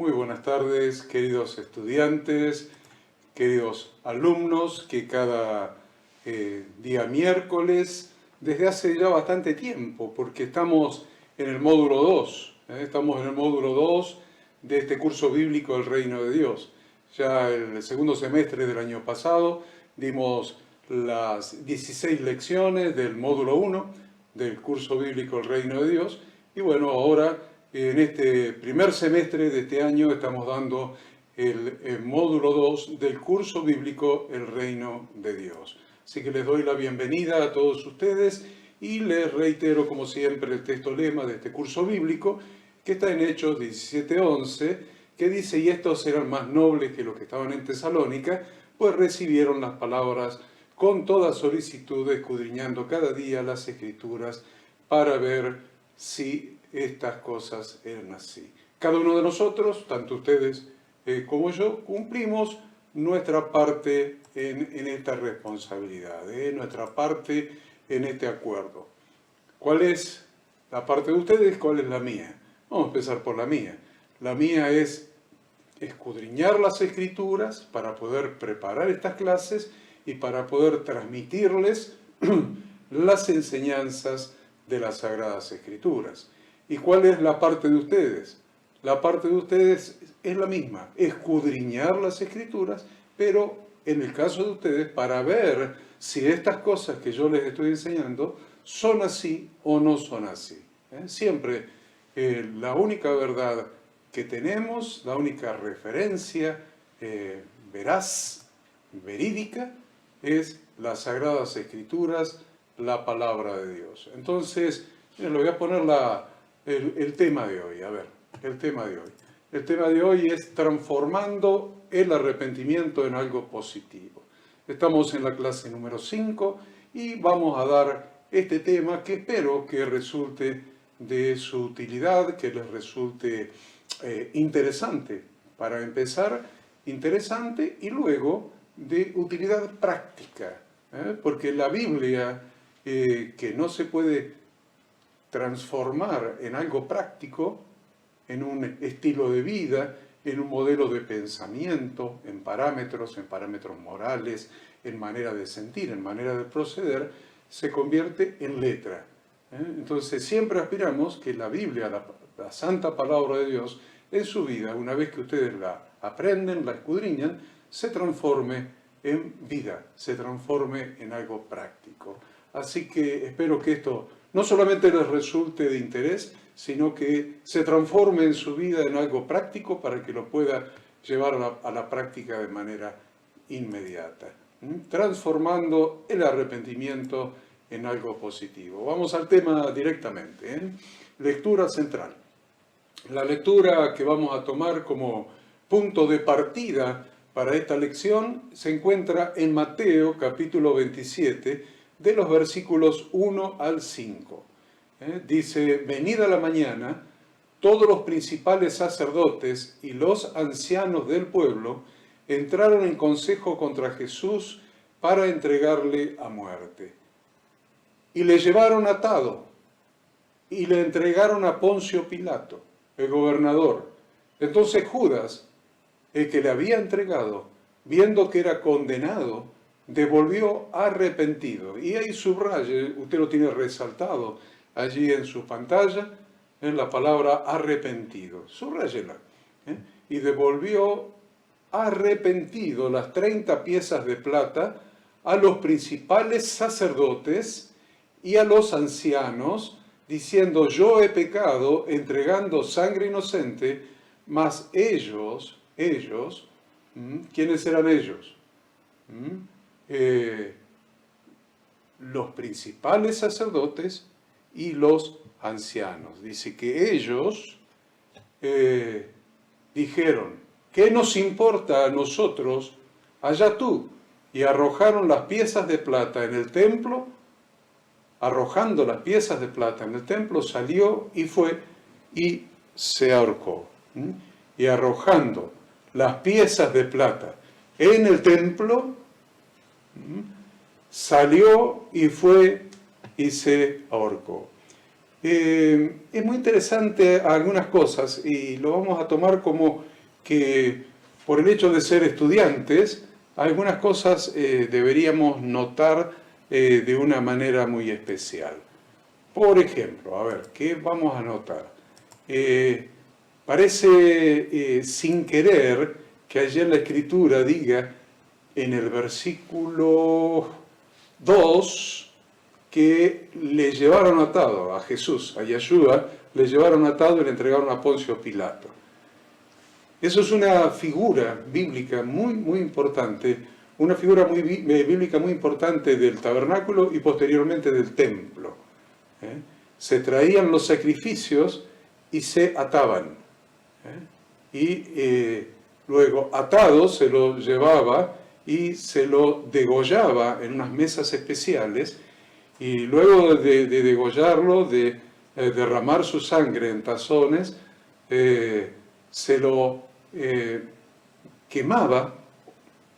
Muy buenas tardes, queridos estudiantes, queridos alumnos, que cada día miércoles, desde hace ya bastante tiempo, porque estamos en el módulo 2, estamos en el módulo 2 de este curso bíblico del Reino de Dios. Ya el segundo semestre del año pasado dimos las 16 lecciones del módulo 1 del curso bíblico del Reino de Dios, y bueno, ahora en este primer semestre de este año estamos dando el módulo 2 del curso bíblico El Reino de Dios. Así que les doy la bienvenida a todos ustedes y les reitero, como siempre, el texto lema de este curso bíblico, que está en Hechos 17:11, que dice: y estos eran más nobles que los que estaban en Tesalónica, pues recibieron las palabras con toda solicitud, escudriñando cada día las Escrituras para ver si estas cosas eran así. Cada uno de nosotros, tanto ustedes como yo, cumplimos nuestra parte en esta responsabilidad, nuestra parte en este acuerdo. ¿Cuál es la parte de ustedes? ¿Cuál es la mía? Vamos a empezar por la mía. La mía es escudriñar las Escrituras para poder preparar estas clases y para poder transmitirles las enseñanzas de las Sagradas Escrituras. ¿Y cuál es la parte de ustedes? La parte de ustedes es la misma, escudriñar las Escrituras, pero en el caso de ustedes, para ver si estas cosas que yo les estoy enseñando son así o no son así. Siempre la única verdad que tenemos, la única referencia veraz, verídica, es las Sagradas Escrituras, la palabra de Dios. Entonces, le voy a poner el tema de hoy. A ver, el tema de hoy. El tema de hoy es transformando el arrepentimiento en algo positivo. Estamos en la clase número 5 y vamos a dar este tema que espero que resulte de su utilidad, que les resulte interesante. Para empezar, interesante, y luego de utilidad práctica. Porque la Biblia, que no se puede transformar en algo práctico, en un estilo de vida, en un modelo de pensamiento, en parámetros morales, en manera de sentir, en manera de proceder, se convierte en letra. Entonces siempre aspiramos que la Biblia, la santa palabra de Dios, en su vida, una vez que ustedes la aprenden, la escudriñan, se transforme en vida, se transforme en algo práctico. Así que espero que esto no solamente les resulte de interés, sino que se transforme en su vida en algo práctico para que lo pueda llevar a la práctica de manera inmediata, transformando el arrepentimiento en algo positivo. Vamos al tema directamente. Lectura central. La lectura que vamos a tomar como punto de partida para esta lección se encuentra en Mateo capítulo 27, de los versículos 1 al 5. Dice: venid a la mañana, todos los principales sacerdotes y los ancianos del pueblo entraron en consejo contra Jesús para entregarle a muerte. Y le llevaron atado y le entregaron a Poncio Pilato, el gobernador. Entonces Judas, el que le había entregado, viendo que era condenado, devolvió arrepentido. Y ahí subraye, usted lo tiene resaltado allí en su pantalla, en la palabra arrepentido. Subráyela. Y devolvió arrepentido las 30 piezas de plata a los principales sacerdotes y a los ancianos, diciendo: yo he pecado entregando sangre inocente. Mas ellos, ¿quiénes eran ellos? Los principales sacerdotes y los ancianos. Dice que ellos dijeron: ¿qué nos importa a nosotros? Allá tú. Y arrojaron las piezas de plata en el templo. Arrojando las piezas de plata en el templo, salió y fue y se ahorcó. Y arrojando las piezas de plata en el templo, salió y fue y se ahorcó. Es muy interesante algunas cosas y lo vamos a tomar como que por el hecho de ser estudiantes, algunas cosas deberíamos notar de una manera muy especial. Por ejemplo, a ver, ¿qué vamos a notar? Parece sin querer que allí en la Escritura diga en el versículo 2 que le llevaron atado a Jesús, a Yeshua, le llevaron atado y le entregaron a Poncio Pilato. Eso es una figura bíblica muy importante, una figura bíblica muy importante del tabernáculo y posteriormente del templo. Se traían los sacrificios y se ataban. Y luego atado se lo llevaba y se lo degollaba en unas mesas especiales, y luego de degollarlo, de derramar su sangre en tazones, se lo quemaba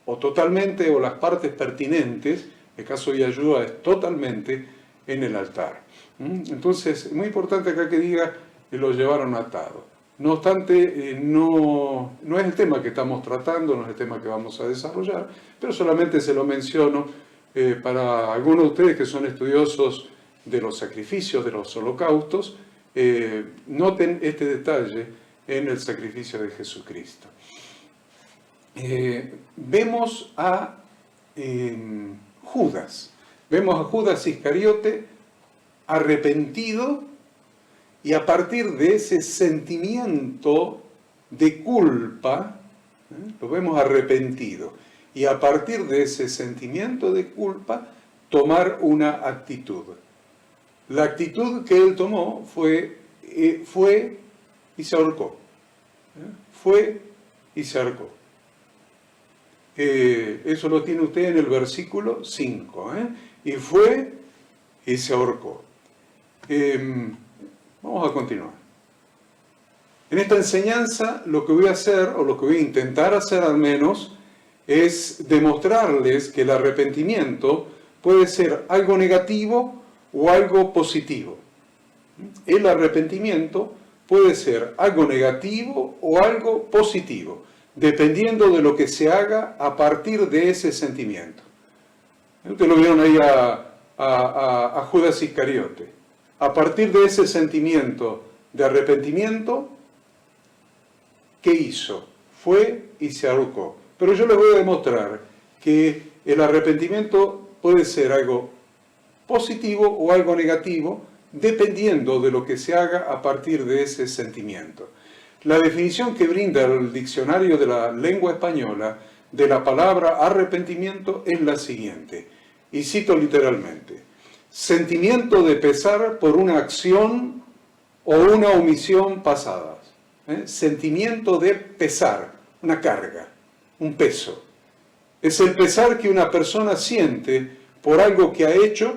o totalmente, o las partes pertinentes, en el caso de Yeshua es totalmente, en el altar. Entonces, es muy importante acá que diga que lo llevaron atado. No obstante, no es el tema que estamos tratando, no es el tema que vamos a desarrollar, pero solamente se lo menciono para algunos de ustedes que son estudiosos de los sacrificios, de los holocaustos, noten este detalle en el sacrificio de Jesucristo. Vemos a Judas Iscariote arrepentido, y a partir de ese sentimiento de culpa, lo vemos arrepentido, y a partir de ese sentimiento de culpa tomar una actitud. La actitud que él tomó fue y se ahorcó. Fue y se ahorcó. Eso lo tiene usted en el versículo 5. Y fue y se ahorcó. Vamos a continuar. En esta enseñanza lo que voy a hacer, o lo que voy a intentar hacer al menos, es demostrarles que el arrepentimiento puede ser algo negativo o algo positivo. El arrepentimiento puede ser algo negativo o algo positivo, dependiendo de lo que se haga a partir de ese sentimiento. Ustedes lo vieron ahí a Judas Iscariote. A partir de ese sentimiento de arrepentimiento, ¿qué hizo? Fue y se ahorcó. Pero yo les voy a demostrar que el arrepentimiento puede ser algo positivo o algo negativo, dependiendo de lo que se haga a partir de ese sentimiento. La definición que brinda el diccionario de la lengua española de la palabra arrepentimiento es la siguiente, y cito literalmente: sentimiento de pesar por una acción o una omisión pasadas. Sentimiento de pesar, una carga, un peso. Es el pesar que una persona siente por algo que ha hecho,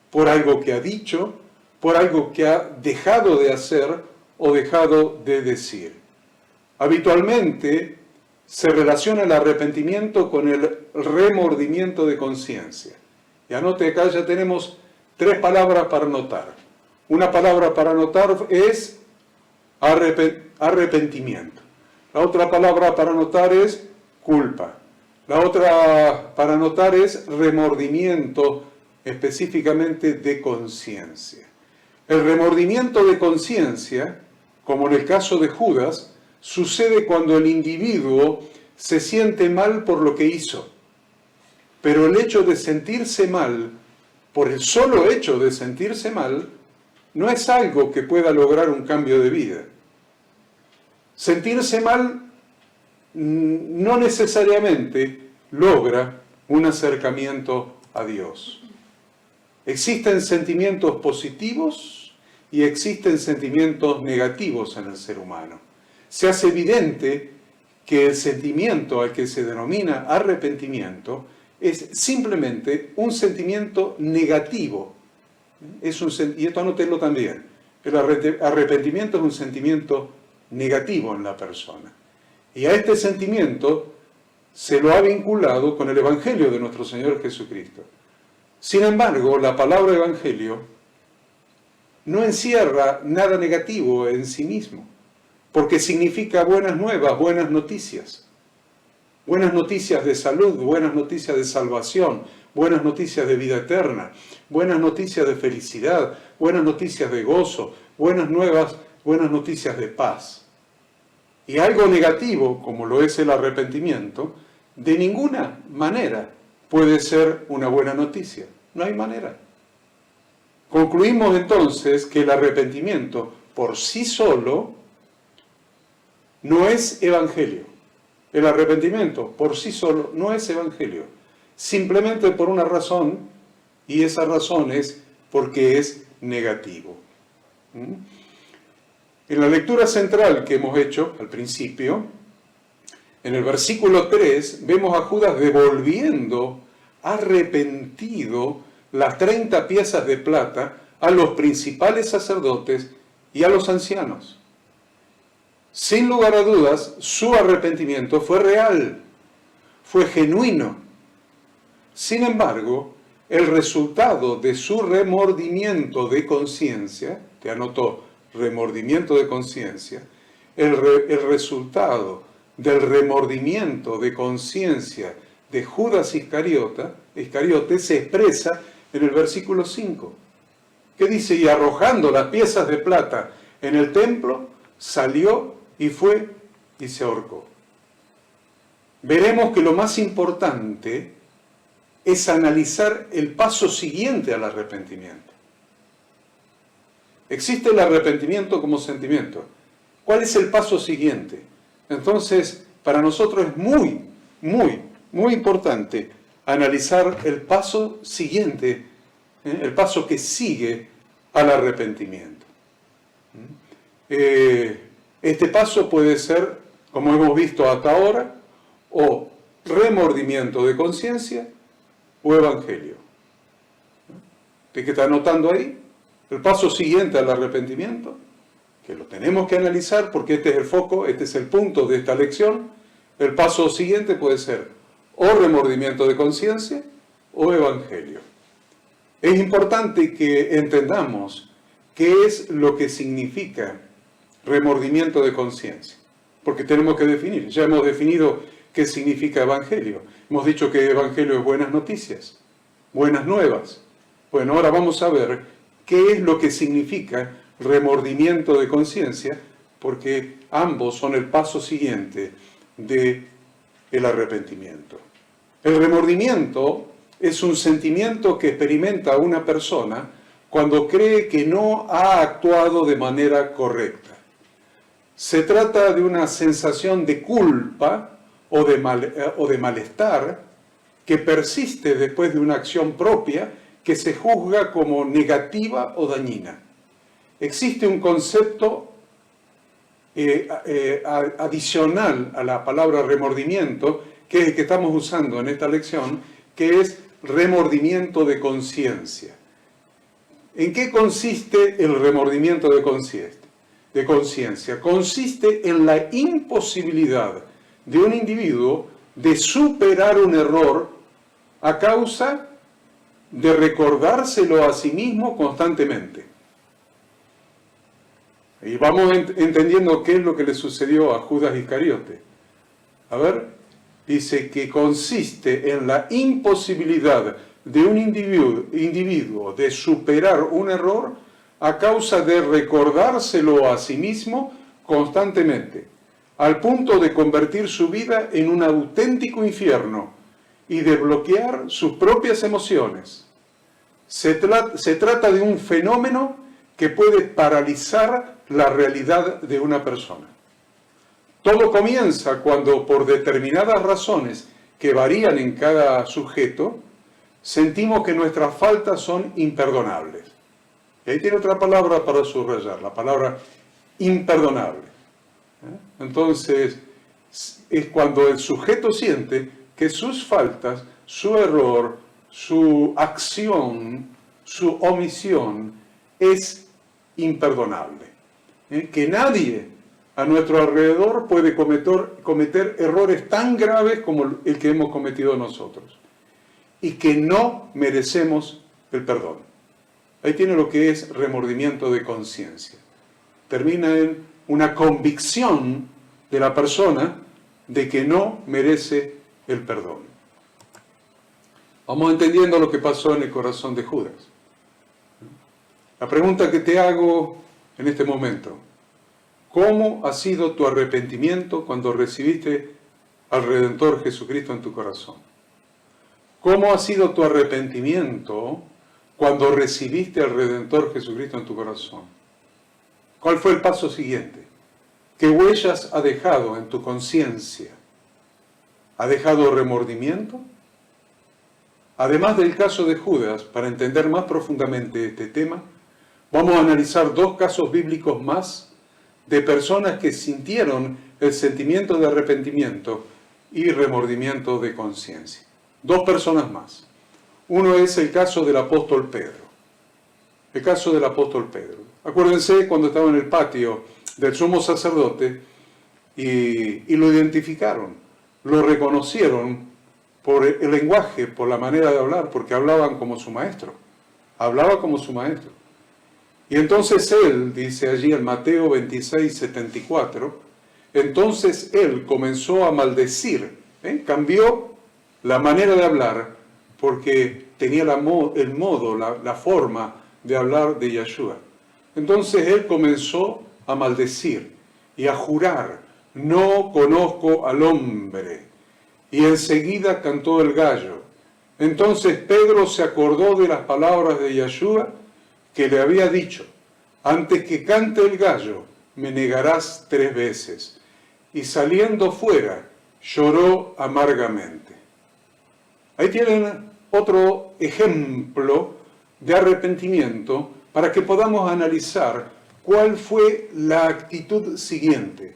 por algo que ha dicho, por algo que ha dejado de hacer o dejado de decir. Habitualmente se relaciona el arrepentimiento con el remordimiento de conciencia. Y anote acá, ya tenemos 3 palabras para anotar. Una palabra para anotar es arrepentimiento. La otra palabra para anotar es culpa. La otra para anotar es remordimiento, específicamente de conciencia. El remordimiento de conciencia, como en el caso de Judas, sucede cuando el individuo se siente mal por lo que hizo. Pero el hecho de sentirse mal, por el solo hecho de sentirse mal, no es algo que pueda lograr un cambio de vida. Sentirse mal no necesariamente logra un acercamiento a Dios. Existen sentimientos positivos y existen sentimientos negativos en el ser humano. Se hace evidente que el sentimiento al que se denomina arrepentimiento es simplemente un sentimiento negativo. Y esto anótenlo también. El arrepentimiento es un sentimiento negativo en la persona. Y a este sentimiento se lo ha vinculado con el Evangelio de nuestro Señor Jesucristo. Sin embargo, la palabra Evangelio no encierra nada negativo en sí mismo. porque significa buenas nuevas, buenas noticias de salud, buenas noticias de salvación, buenas noticias de vida eterna, buenas noticias de felicidad, buenas noticias de gozo, buenas nuevas, buenas noticias de paz. Y algo negativo, como lo es el arrepentimiento, de ninguna manera puede ser una buena noticia. No hay manera. Concluimos entonces que el arrepentimiento por sí solo no es evangelio. El arrepentimiento por sí solo no es evangelio. Simplemente por una razón, y esa razón es porque es negativo. En la lectura central que hemos hecho al principio, en el versículo 3, vemos a Judas devolviendo, arrepentido, las 30 piezas de plata a los principales sacerdotes y a los ancianos. Sin lugar a dudas, su arrepentimiento fue real, fue genuino. Sin embargo, el resultado de su remordimiento de conciencia, te anotó, remordimiento de conciencia, el resultado del remordimiento de conciencia de Judas Iscariote se expresa en el versículo 5, que dice, y arrojando las piezas de plata en el templo, salió y fue y se ahorcó. Veremos que lo más importante es analizar el paso siguiente al arrepentimiento. Existe el arrepentimiento como sentimiento. ¿Cuál es el paso siguiente? Entonces, para nosotros es muy importante analizar el paso siguiente, el paso que sigue al arrepentimiento. Este paso puede ser, como hemos visto hasta ahora, o remordimiento de conciencia o evangelio. ¿De qué está anotando ahí? El paso siguiente al arrepentimiento, que lo tenemos que analizar porque este es el foco, este es el punto de esta lección. El paso siguiente puede ser o remordimiento de conciencia o evangelio. Es importante que entendamos qué es lo que significa remordimiento de conciencia, porque tenemos que definir. Ya hemos definido qué significa evangelio. Hemos dicho que evangelio es buenas noticias, buenas nuevas. Bueno, ahora vamos a ver qué es lo que significa remordimiento de conciencia, porque ambos son el paso siguiente del arrepentimiento. El remordimiento es un sentimiento que experimenta una persona cuando cree que no ha actuado de manera correcta. Se trata de una sensación de culpa o de malestar que persiste después de una acción propia que se juzga como negativa o dañina. Existe un concepto adicional a la palabra remordimiento, que es el que estamos usando en esta lección, que es remordimiento de conciencia. ¿En qué consiste el remordimiento de conciencia? Consiste en la imposibilidad de un individuo de superar un error a causa de recordárselo a sí mismo constantemente. Y vamos entendiendo qué es lo que le sucedió a Judas Iscariote. A ver, dice que consiste en la imposibilidad de un individuo de superar un error a causa de recordárselo a sí mismo constantemente, al punto de convertir su vida en un auténtico infierno y de bloquear sus propias emociones. Se trata de un fenómeno que puede paralizar la realidad de una persona. Todo comienza cuando, por determinadas razones que varían en cada sujeto, sentimos que nuestras faltas son imperdonables. Y ahí tiene otra palabra para subrayar, la palabra imperdonable. Entonces, es cuando el sujeto siente que sus faltas, su error, su acción, su omisión es imperdonable. Que nadie a nuestro alrededor puede cometer errores tan graves como el que hemos cometido nosotros. Y que no merecemos el perdón. Ahí tiene lo que es remordimiento de conciencia. Termina en una convicción de la persona de que no merece el perdón. Vamos entendiendo lo que pasó en el corazón de Judas. La pregunta que te hago en este momento: ¿cómo ha sido tu arrepentimiento cuando recibiste al Redentor Jesucristo en tu corazón? ¿Cómo ha sido tu arrepentimiento cuando recibiste al Redentor Jesucristo en tu corazón? ¿Cuál fue el paso siguiente? ¿Qué huellas ha dejado en tu conciencia? ¿Ha dejado remordimiento? Además del caso de Judas, para entender más profundamente este tema, vamos a analizar dos casos bíblicos más de personas que sintieron el sentimiento de arrepentimiento y remordimiento de conciencia. Dos personas más. Uno es el caso del apóstol Pedro. El caso del apóstol Pedro. Acuérdense cuando estaba en el patio del sumo sacerdote y lo identificaron, lo reconocieron por el lenguaje, por la manera de hablar, porque hablaban como su maestro. Hablaba como su maestro. Y entonces él, dice allí en Mateo 26, 74, entonces él comenzó a maldecir, cambió la manera de hablar, porque tenía el modo, la forma de hablar de Yeshua. Entonces él comenzó a maldecir y a jurar: no conozco al hombre. Y enseguida cantó el gallo. Entonces Pedro se acordó de las palabras de Yeshua que le había dicho: antes que cante el gallo, me negarás 3 veces. Y saliendo fuera, lloró amargamente. Ahí tienen otro ejemplo de arrepentimiento para que podamos analizar cuál fue la actitud siguiente.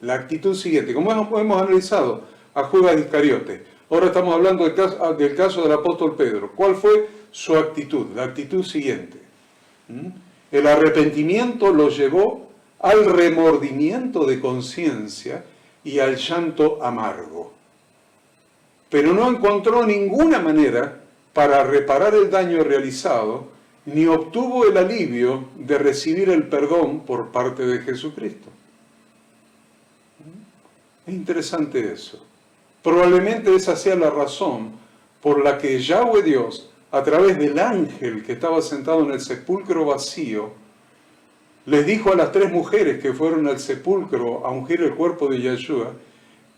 La actitud siguiente. Como hemos analizado a Judas Iscariote, ahora estamos hablando del caso del apóstol Pedro. ¿Cuál fue su actitud? La actitud siguiente. El arrepentimiento lo llevó al remordimiento de conciencia y al llanto amargo. Pero no encontró ninguna manera para reparar el daño realizado, ni obtuvo el alivio de recibir el perdón por parte de Jesucristo. Es interesante eso. Probablemente esa sea la razón por la que Yahweh Dios, a través del ángel que estaba sentado en el sepulcro vacío, les dijo a las 3 mujeres que fueron al sepulcro a ungir el cuerpo de Yeshua,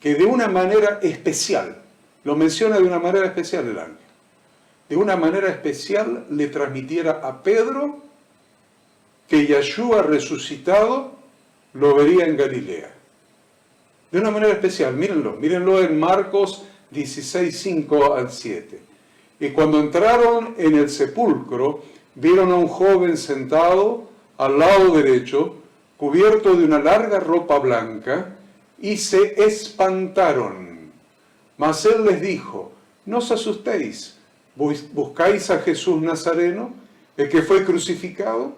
que de una manera especial, lo menciona de una manera especial el ángel, de una manera especial le transmitiera a Pedro que Yeshua resucitado lo vería en Galilea. De una manera especial, mírenlo en Marcos 16, 5 al 7. Y cuando entraron en el sepulcro, vieron a un joven sentado al lado derecho, cubierto de una larga ropa blanca, y se espantaron. Mas él les dijo: no os asustéis, ¿buscáis a Jesús Nazareno, el que fue crucificado?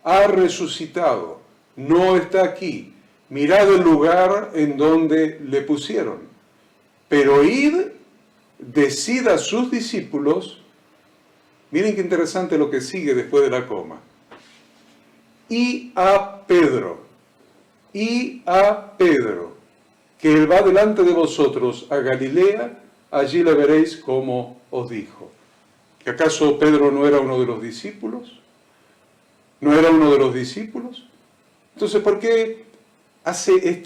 Ha resucitado, no está aquí. Mirad el lugar en donde le pusieron. Pero id, decid a sus discípulos, miren qué interesante lo que sigue después de la coma, y a Pedro, que él va delante de vosotros a Galilea, allí le veréis como os dijo. ¿Que acaso Pedro no era uno de los discípulos? ¿No era uno de los discípulos? Entonces, ¿por qué hace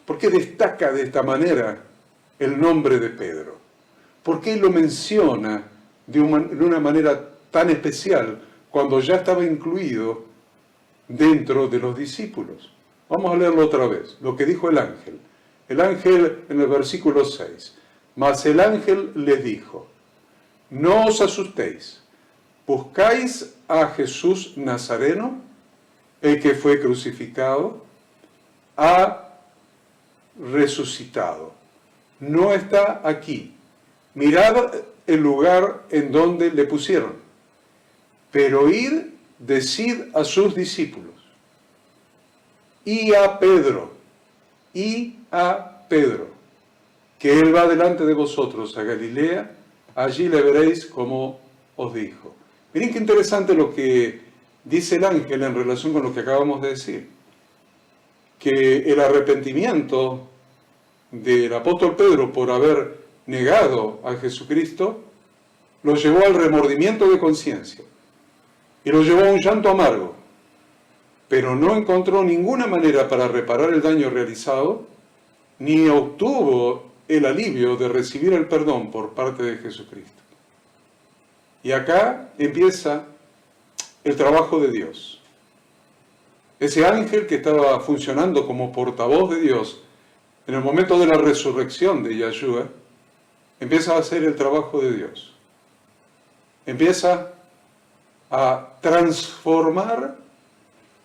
por qué destaca de esta manera el nombre de Pedro? ¿Por qué lo menciona de una manera tan especial cuando ya estaba incluido dentro de los discípulos? Vamos a leerlo otra vez, lo que dijo el ángel. El ángel en el versículo 6. Mas el ángel les dijo: no os asustéis, ¿buscáis a Jesús Nazareno, el que fue crucificado? Ha resucitado, no está aquí. Mirad el lugar en donde le pusieron. Pero id, decid a sus discípulos, y a Pedro, que él va delante de vosotros a Galilea, allí le veréis como os dijo. Miren qué interesante lo que dice el ángel en relación con lo que acabamos de decir, que el arrepentimiento del apóstol Pedro por haber negado a Jesucristo lo llevó al remordimiento de conciencia y lo llevó a un llanto amargo, pero no encontró ninguna manera para reparar el daño realizado, ni obtuvo el alivio de recibir el perdón por parte de Jesucristo. Y acá empieza el trabajo de Dios. Ese ángel que estaba funcionando como portavoz de Dios en el momento de la resurrección de Yahshua, empieza a hacer el trabajo de Dios. Empieza a transformar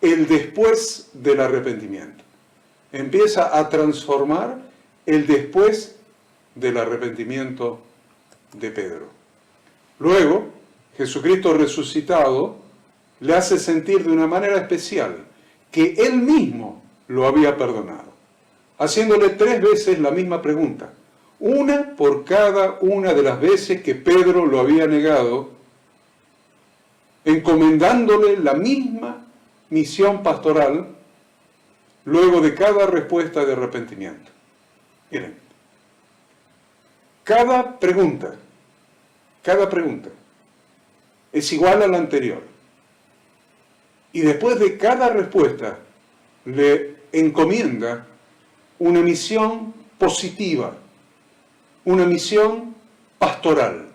el después del arrepentimiento. Empieza a transformar el después del arrepentimiento de Pedro. Luego, Jesucristo resucitado le hace sentir de una manera especial que él mismo lo había perdonado, haciéndole 3 veces la misma pregunta, una por cada una de las veces que Pedro lo había negado, encomendándole la misma misión pastoral luego de cada respuesta de arrepentimiento. Miren, cada pregunta es igual a la anterior. Y después de cada respuesta le encomienda una misión positiva, una misión pastoral.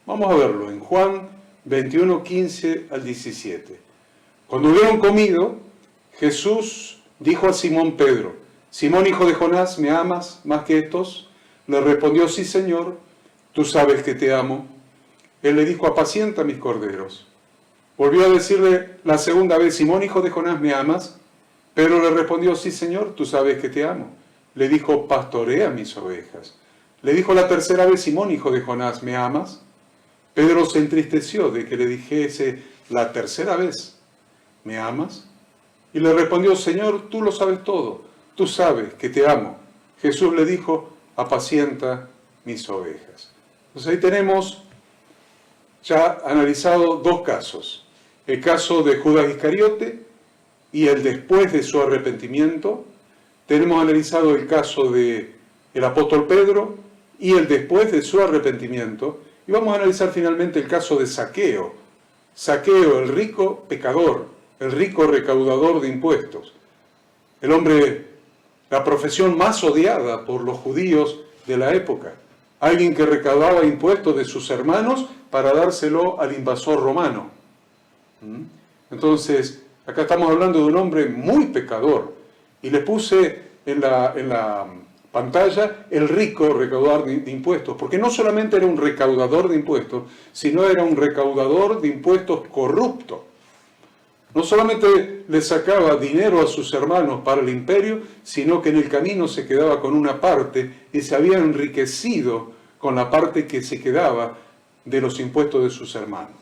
Vamos a verlo en Juan 21, 15 al 17. Cuando hubieron comido, Jesús dijo a Simón Pedro, Simón, hijo de Jonás, ¿me amas más que estos? Le respondió, sí, Señor, tú sabes que te amo. Él le dijo, apacienta mis corderos. Volvió a decirle la segunda vez, Simón, hijo de Jonás, ¿me amas? Pedro le respondió, sí, Señor, tú sabes que te amo. Le dijo, pastorea mis ovejas. Le dijo la tercera vez, Simón, hijo de Jonás, ¿me amas? Pedro se entristeció de que le dijese la tercera vez, ¿me amas? Y le respondió, Señor, tú lo sabes todo, tú sabes que te amo. Jesús le dijo, apacienta mis ovejas. Entonces ahí tenemos ya analizado 2 casos. El caso de Judas Iscariote y el después de su arrepentimiento. Tenemos analizado el caso del apóstol Pedro y el después de su arrepentimiento. Y vamos a analizar finalmente el caso de Zaqueo. Zaqueo, el rico pecador, el rico recaudador de impuestos. El hombre, la profesión más odiada por los judíos de la época. Alguien que recaudaba impuestos de sus hermanos para dárselo al invasor romano. Entonces, acá estamos hablando de un hombre muy pecador. Y le puse en la pantalla el rico recaudador de impuestos, porque no solamente era un recaudador de impuestos, sino era un recaudador de impuestos corrupto. No solamente le sacaba dinero a sus hermanos para el imperio, sino que en el camino se quedaba con una parte y se había enriquecido con la parte que se quedaba de los impuestos de sus hermanos.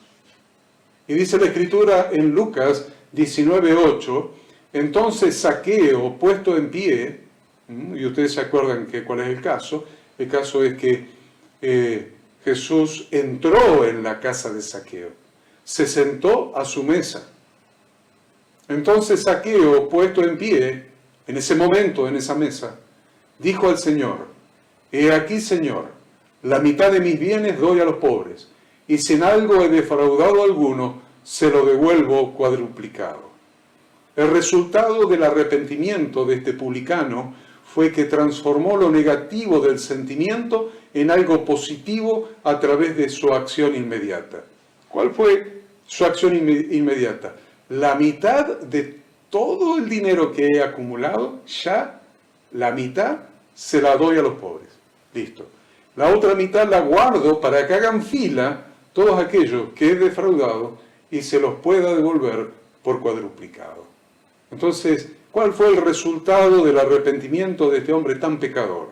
Y dice la Escritura en Lucas 19:8, entonces Zaqueo, puesto en pie, y ustedes se acuerdan cuál es el caso es que Jesús entró en la casa de Zaqueo, se sentó a su mesa. Entonces Zaqueo, puesto en pie, en ese momento, en esa mesa, dijo al Señor, he aquí, Señor, la mitad de mis bienes doy a los pobres, y si en algo he defraudado a alguno, se lo devuelvo cuadruplicado. El resultado del arrepentimiento de este publicano fue que transformó lo negativo del sentimiento en algo positivo a través de su acción inmediata. ¿Cuál fue su acción inmediata? La mitad de todo el dinero que he acumulado, ya la mitad se la doy a los pobres. Listo. La otra mitad la guardo para que hagan fila todos aquellos que he defraudado y se los pueda devolver por cuadruplicado. Entonces, ¿cuál fue el resultado del arrepentimiento de este hombre tan pecador?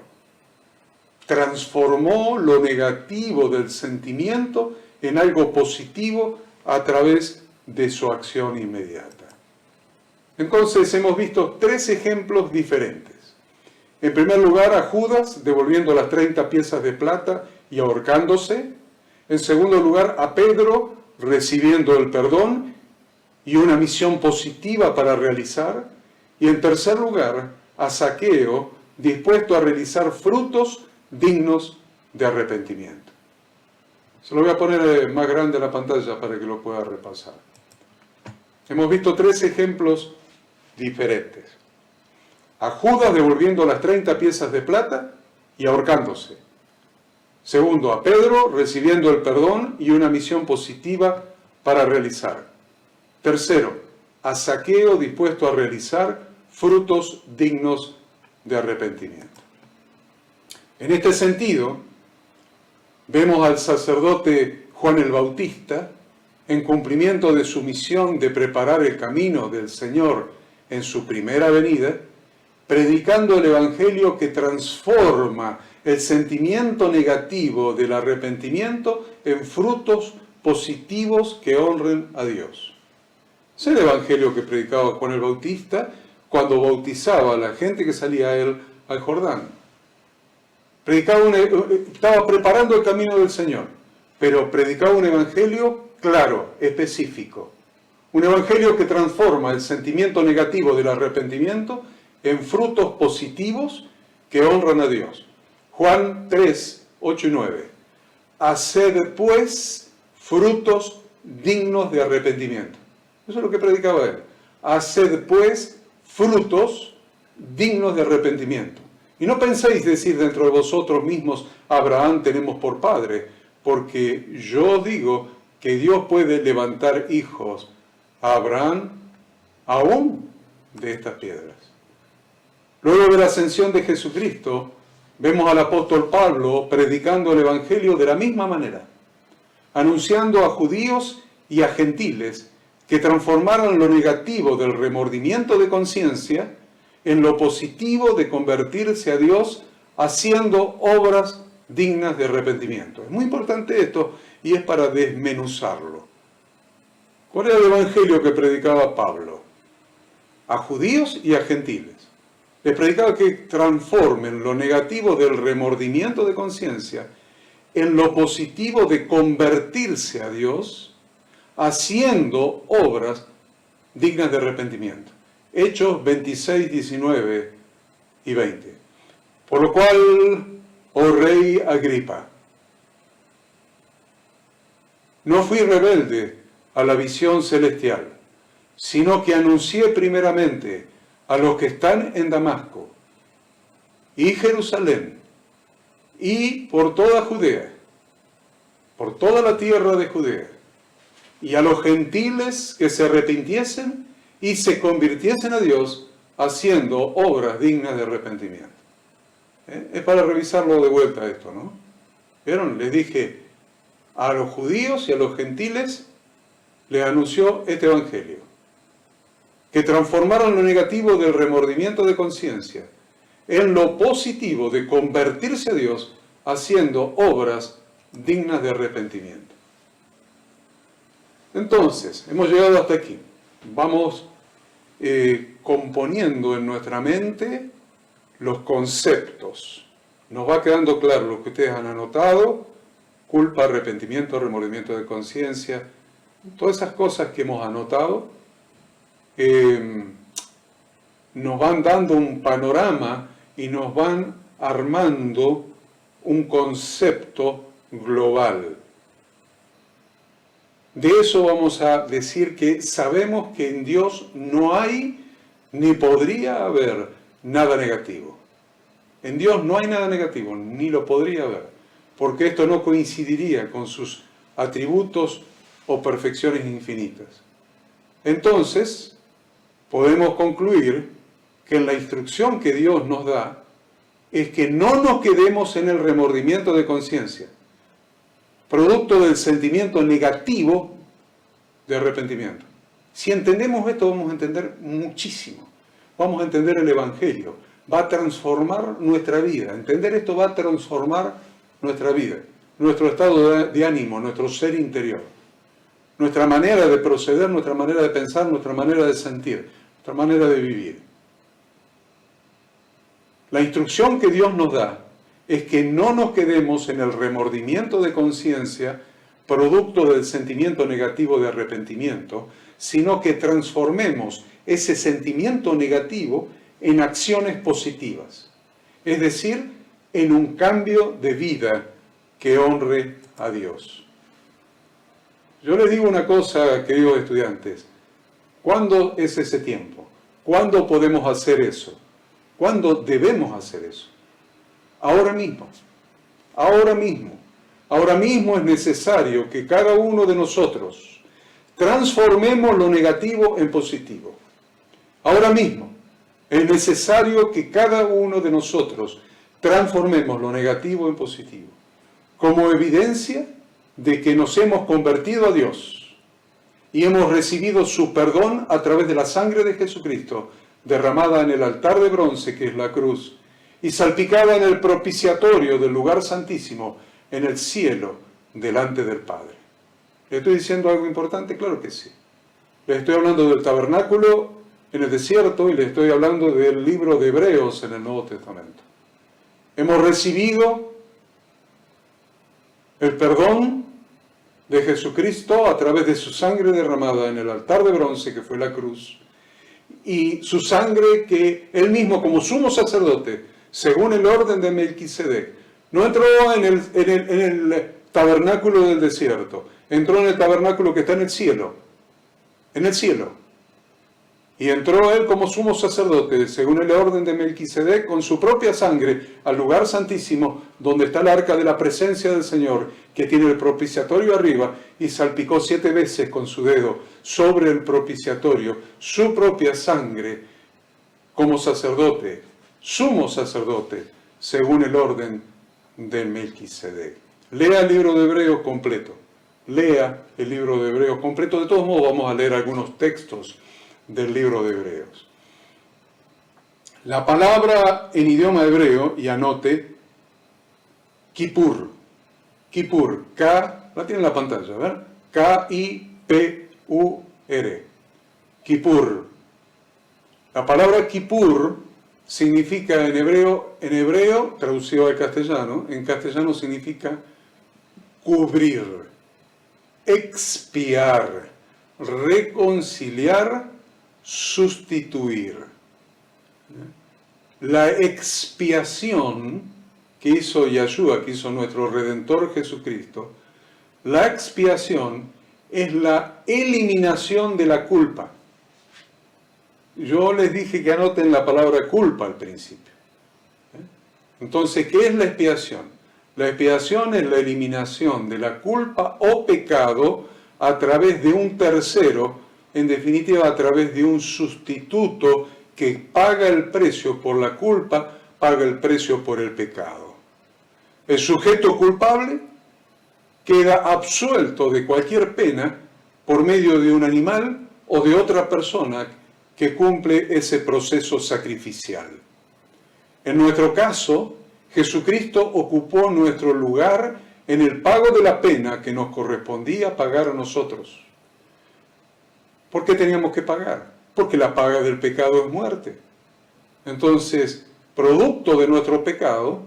Transformó lo negativo del sentimiento en algo positivo a través de su acción inmediata. Entonces hemos visto 3 ejemplos diferentes. En primer lugar, a Judas devolviendo las 30 piezas de plata y ahorcándose. En segundo lugar, a Pedro recibiendo el perdón y una misión positiva para realizar. Y en tercer lugar, a Zaqueo, dispuesto a realizar frutos dignos de arrepentimiento. Se lo voy a poner más grande en la pantalla para que lo pueda repasar. Hemos visto 3 ejemplos diferentes. A Judas devolviendo las 30 piezas de plata y ahorcándose. Segundo, a Pedro recibiendo el perdón y una misión positiva para realizar. Tercero, a Zaqueo dispuesto a realizar frutos dignos de arrepentimiento. En este sentido, vemos al sacerdote Juan el Bautista, en cumplimiento de su misión de preparar el camino del Señor en su primera venida, predicando el Evangelio que transforma el sentimiento negativo del arrepentimiento en frutos positivos que honren a Dios. Es el Evangelio que predicaba Juan el Bautista cuando bautizaba a la gente que salía a él al Jordán. Estaba preparando el camino del Señor, pero predicaba un Evangelio claro, específico. Un Evangelio que transforma el sentimiento negativo del arrepentimiento en frutos positivos que honran a Dios. Juan 3, 8 y 9. Haced pues frutos dignos de arrepentimiento. Eso es lo que predicaba él. Haced pues frutos dignos de arrepentimiento. Y no penséis decir dentro de vosotros mismos, Abraham tenemos por padre, porque yo digo que Dios puede levantar hijos a Abraham aún de estas piedras. Luego de la ascensión de Jesucristo, vemos al apóstol Pablo predicando el Evangelio de la misma manera, anunciando a judíos y a gentiles que transformaron lo negativo del remordimiento de conciencia en lo positivo de convertirse a Dios haciendo obras dignas de arrepentimiento. Es muy importante esto y es para desmenuzarlo. ¿Cuál era el Evangelio que predicaba Pablo? A judíos y a gentiles. Les predicaba que transformen lo negativo del remordimiento de conciencia en lo positivo de convertirse a Dios haciendo obras dignas de arrepentimiento. Hechos 26, 19 y 20. Por lo cual, oh rey Agripa, no fui rebelde a la visión celestial, sino que anuncié primeramente a los que están en Damasco y Jerusalén y por toda Judea, por toda la tierra de Judea, y a los gentiles que se arrepintiesen y se convirtiesen a Dios haciendo obras dignas de arrepentimiento. Es para revisarlo de vuelta esto, ¿no? ¿Vieron? Les dije, a los judíos y a los gentiles les anunció este Evangelio, que transformaron lo negativo del remordimiento de conciencia en lo positivo de convertirse a Dios haciendo obras dignas de arrepentimiento. Entonces, hemos llegado hasta aquí. Vamos componiendo en nuestra mente los conceptos. Nos va quedando claro lo que ustedes han anotado: culpa, arrepentimiento, remordimiento de conciencia, todas esas cosas que hemos anotado nos van dando un panorama y nos van armando un concepto global. De eso vamos a decir que sabemos que en Dios no hay ni podría haber nada negativo. En Dios no hay nada negativo, ni lo podría haber, porque esto no coincidiría con sus atributos o perfecciones infinitas. Entonces, podemos concluir que en la instrucción que Dios nos da es que no nos quedemos en el remordimiento de conciencia, producto del sentimiento negativo de arrepentimiento. Si entendemos esto, vamos a entender muchísimo. Vamos a entender el Evangelio. Va a transformar nuestra vida. Entender esto va a transformar nuestra vida, nuestro estado de ánimo, nuestro ser interior, nuestra manera de proceder, nuestra manera de pensar, nuestra manera de sentir, nuestra manera de vivir. La instrucción que Dios nos da es que no nos quedemos en el remordimiento de conciencia, producto del sentimiento negativo de arrepentimiento, sino que transformemos ese sentimiento negativo en acciones positivas. Es decir, en un cambio de vida que honre a Dios. Yo les digo una cosa, queridos estudiantes. ¿Cuándo es ese tiempo? ¿Cuándo podemos hacer eso? ¿Cuándo debemos hacer eso? Ahora mismo. Ahora mismo. Ahora mismo es necesario que cada uno de nosotros transformemos lo negativo en positivo. Ahora mismo es necesario que cada uno de nosotros transformemos lo negativo en positivo, como evidencia de que nos hemos convertido a Dios y hemos recibido su perdón a través de la sangre de Jesucristo, derramada en el altar de bronce que es la cruz, y salpicada en el propiciatorio del lugar santísimo, en el cielo, delante del Padre. ¿Le estoy diciendo algo importante? Claro que sí. Les estoy hablando del tabernáculo en el desierto y les estoy hablando del libro de Hebreos en el Nuevo Testamento. Hemos recibido el perdón de Jesucristo a través de su sangre derramada en el altar de bronce que fue la cruz, y su sangre que él mismo como sumo sacerdote, según el orden de Melquisedec, no entró en el tabernáculo del desierto, entró en el tabernáculo que está en el cielo, y entró él como sumo sacerdote, según el orden de Melquisedec, con su propia sangre, al lugar santísimo, donde está el arca de la presencia del Señor, que tiene el propiciatorio arriba, y salpicó 7 veces con su dedo sobre el propiciatorio, su propia sangre, como sacerdote, sumo sacerdote, según el orden de Melquisedec. Lea el libro de Hebreos completo. Lea el libro de Hebreos completo. De todos modos, vamos a leer algunos textos del libro de Hebreos. La palabra en idioma hebreo, y anote, Kippur. Kippur, K, la tiene en la pantalla, ¿verdad? K-I-P-U-R. Kippur. La palabra Kippur significa en hebreo, traducido al castellano, en castellano significa cubrir, expiar, reconciliar, sustituir. La expiación que hizo Yahshua, que hizo nuestro Redentor Jesucristo, la expiación es la eliminación de la culpa. Yo les dije que anoten la palabra culpa al principio. Entonces, ¿qué es la expiación? La expiación es la eliminación de la culpa o pecado a través de un tercero, en definitiva a través de un sustituto que paga el precio por la culpa, paga el precio por el pecado. El sujeto culpable queda absuelto de cualquier pena por medio de un animal o de otra persona que cumple ese proceso sacrificial. En nuestro caso, Jesucristo ocupó nuestro lugar en el pago de la pena que nos correspondía pagar a nosotros. ¿Por qué teníamos que pagar? Porque la paga del pecado es muerte. Entonces, producto de nuestro pecado,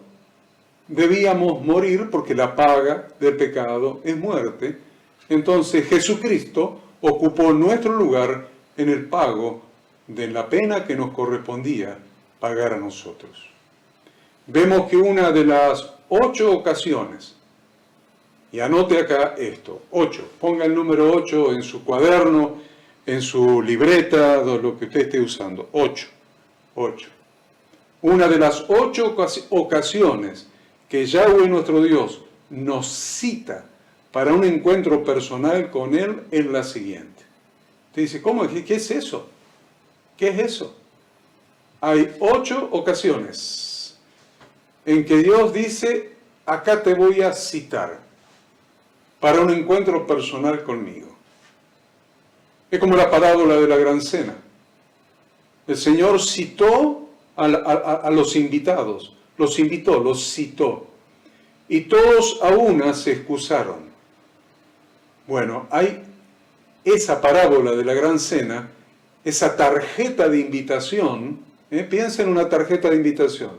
debíamos morir porque la paga del pecado es muerte. Entonces, Jesucristo ocupó nuestro lugar en el pago de la pena que nos correspondía pagar a nosotros. Vemos que una de las 8 ocasiones, y anote acá esto, 8, ponga el número 8 en su cuaderno, en su libreta, lo que usted esté usando, 8. Una de las 8 ocasiones que Yahweh nuestro Dios nos cita para un encuentro personal con Él es la siguiente. Usted dice, ¿cómo? ¿Qué es eso? ¿Qué es eso? Hay 8 ocasiones en que Dios dice, acá te voy a citar para un encuentro personal conmigo. Es como la parábola de la gran cena. El Señor citó a los invitados, los invitó, los citó, y todos a una se excusaron. Bueno, hay esa parábola de la gran cena, esa tarjeta de invitación, piensa en una tarjeta de invitación,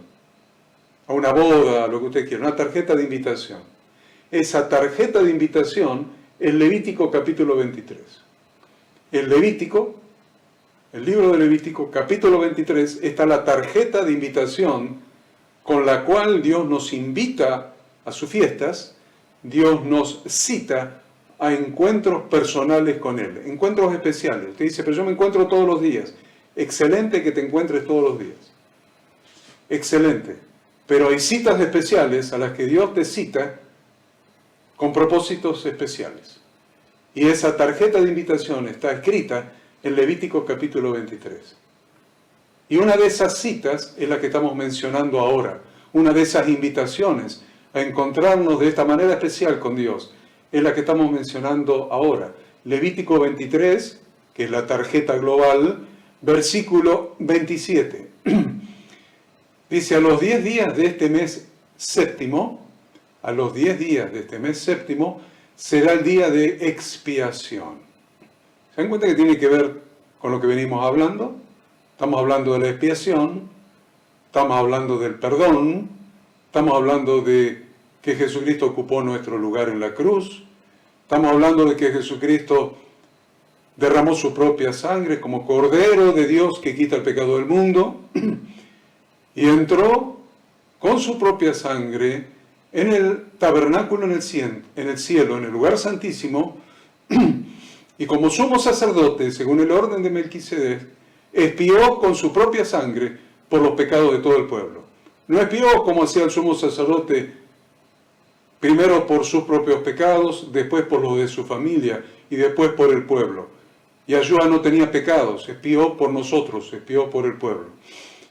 a una boda, a lo que usted quiera, una tarjeta de invitación. Esa tarjeta de invitación es Levítico capítulo 23. el Levítico, el libro de Levítico, capítulo 23, está la tarjeta de invitación con la cual Dios nos invita a sus fiestas, Dios nos cita a encuentros personales con Él, encuentros especiales. Usted dice, pero yo me encuentro todos los días. Excelente que te encuentres todos los días. Excelente. Pero hay citas especiales a las que Dios te cita con propósitos especiales. Y esa tarjeta de invitación está escrita en Levítico capítulo 23. Y una de esas citas es la que estamos mencionando ahora. Una de esas invitaciones a encontrarnos de esta manera especial con Dios es la que estamos mencionando ahora. Levítico 23, que es la tarjeta global, versículo 27. Dice, a los 10 días de este mes séptimo, a los 10 días de este mes séptimo, será el día de expiación. ¿Se dan cuenta que tiene que ver con lo que venimos hablando? Estamos hablando de la expiación, estamos hablando del perdón, estamos hablando de que Jesucristo ocupó nuestro lugar en la cruz, estamos hablando de que Jesucristo derramó su propia sangre como Cordero de Dios que quita el pecado del mundo, y entró con su propia sangre en el tabernáculo en el cielo, en el lugar santísimo, y como sumo sacerdote, según el orden de Melquisedec, expió con su propia sangre por los pecados de todo el pueblo. No expió como hacía el sumo sacerdote, primero por sus propios pecados, después por los de su familia y después por el pueblo. Yahshua no tenía pecados, expió por nosotros, expió por el pueblo.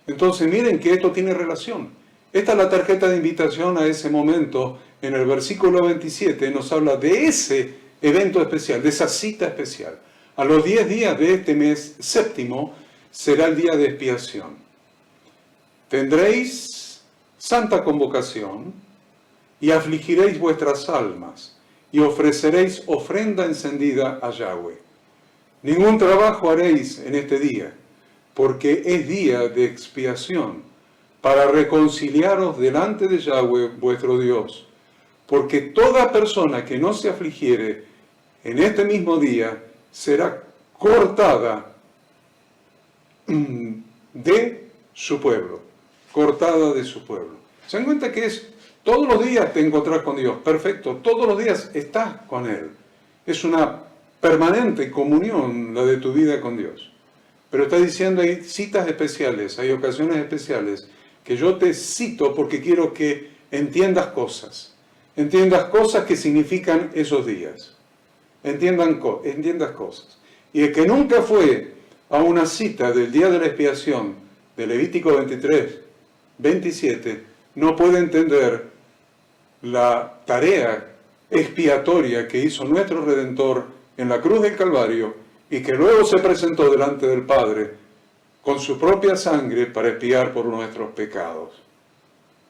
Entonces miren que esto tiene relación. Esta es la tarjeta de invitación a ese momento. En el versículo 27 nos habla de ese evento especial, de esa cita especial. A los 10 días de este mes séptimo será el día de expiación. Tendréis santa convocación y afligiréis vuestras almas y ofreceréis ofrenda encendida a Yahweh. Ningún trabajo haréis en este día, porque es día de expiación, para reconciliaros delante de Yahweh vuestro Dios. Porque toda persona que no se afligiere en este mismo día será cortada de su pueblo. Cortada de su pueblo. ¿Se dan cuenta que es todos los días te encontrás con Dios? Perfecto, todos los días estás con Él. Es una permanente comunión la de tu vida con Dios. Pero está diciendo hay citas especiales, hay ocasiones especiales que yo te cito porque quiero que entiendas cosas que significan esos días. Entiendas cosas. Y el que nunca fue a una cita del día de la expiación de Levítico 23, 27, no puede entender la tarea expiatoria que hizo nuestro Redentor en la cruz del Calvario y que luego se presentó delante del Padre con su propia sangre para expiar por nuestros pecados.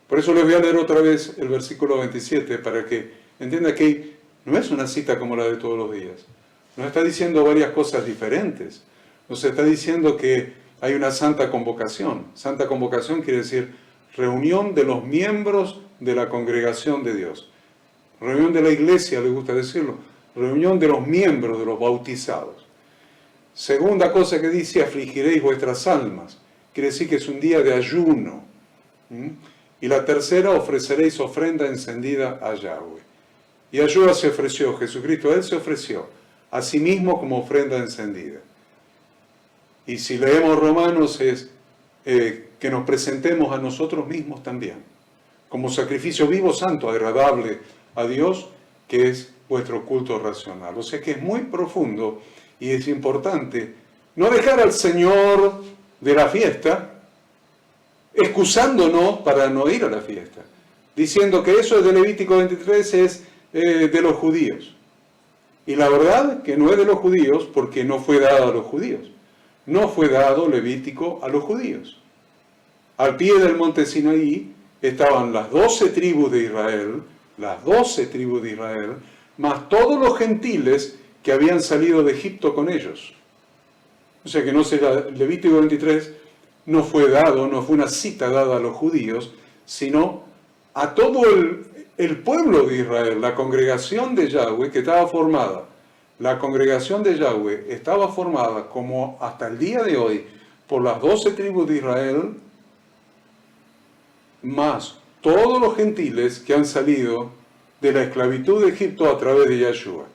Por eso les voy a leer otra vez el versículo 27 para que entienda que no es una cita como la de todos los días. Nos está diciendo varias cosas diferentes. Nos está diciendo que hay una santa convocación. Santa convocación quiere decir reunión de los miembros de la congregación de Dios. Reunión de la iglesia, le gusta decirlo. Reunión de los miembros, de los bautizados. Segunda cosa que dice, afligiréis vuestras almas. Quiere decir que es un día de ayuno. Y la tercera, ofreceréis ofrenda encendida a Yahweh. Y Yahshua se ofreció, Jesucristo, Él se ofreció a sí mismo como ofrenda encendida. Y si leemos Romanos es que nos presentemos a nosotros mismos también, como sacrificio vivo, santo, agradable a Dios, que es vuestro culto racional. O sea que es muy profundo y es importante no dejar al Señor de la fiesta excusándonos para no ir a la fiesta, diciendo que eso es de Levítico 23, es de los judíos. Y la verdad que no es de los judíos porque no fue dado a los judíos. No fue dado Levítico a los judíos. Al pie del monte Sinaí estaban las 12 tribus de Israel, más todos los gentiles que habían salido de Egipto con ellos. O sea que Levítico 23 no fue dado, no fue una cita dada a los judíos, sino a todo el pueblo de Israel, la congregación de Yahweh, que estaba formada la congregación de Yahweh estaba formada, como hasta el día de hoy, por las 12 tribus de Israel, más todos los gentiles que han salido de la esclavitud de Egipto a través de Yahshua.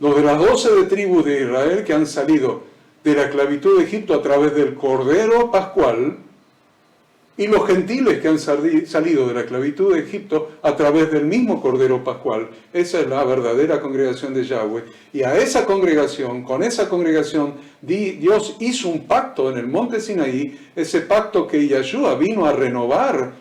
Los de las 12 tribus de Israel que han salido de la esclavitud de Egipto a través del Cordero Pascual, y los gentiles que han salido de la esclavitud de Egipto a través del mismo Cordero Pascual. Esa es la verdadera congregación de Yahweh. Y a esa congregación, con esa congregación, Dios hizo un pacto en el monte Sinaí, ese pacto que Yahshua vino a renovar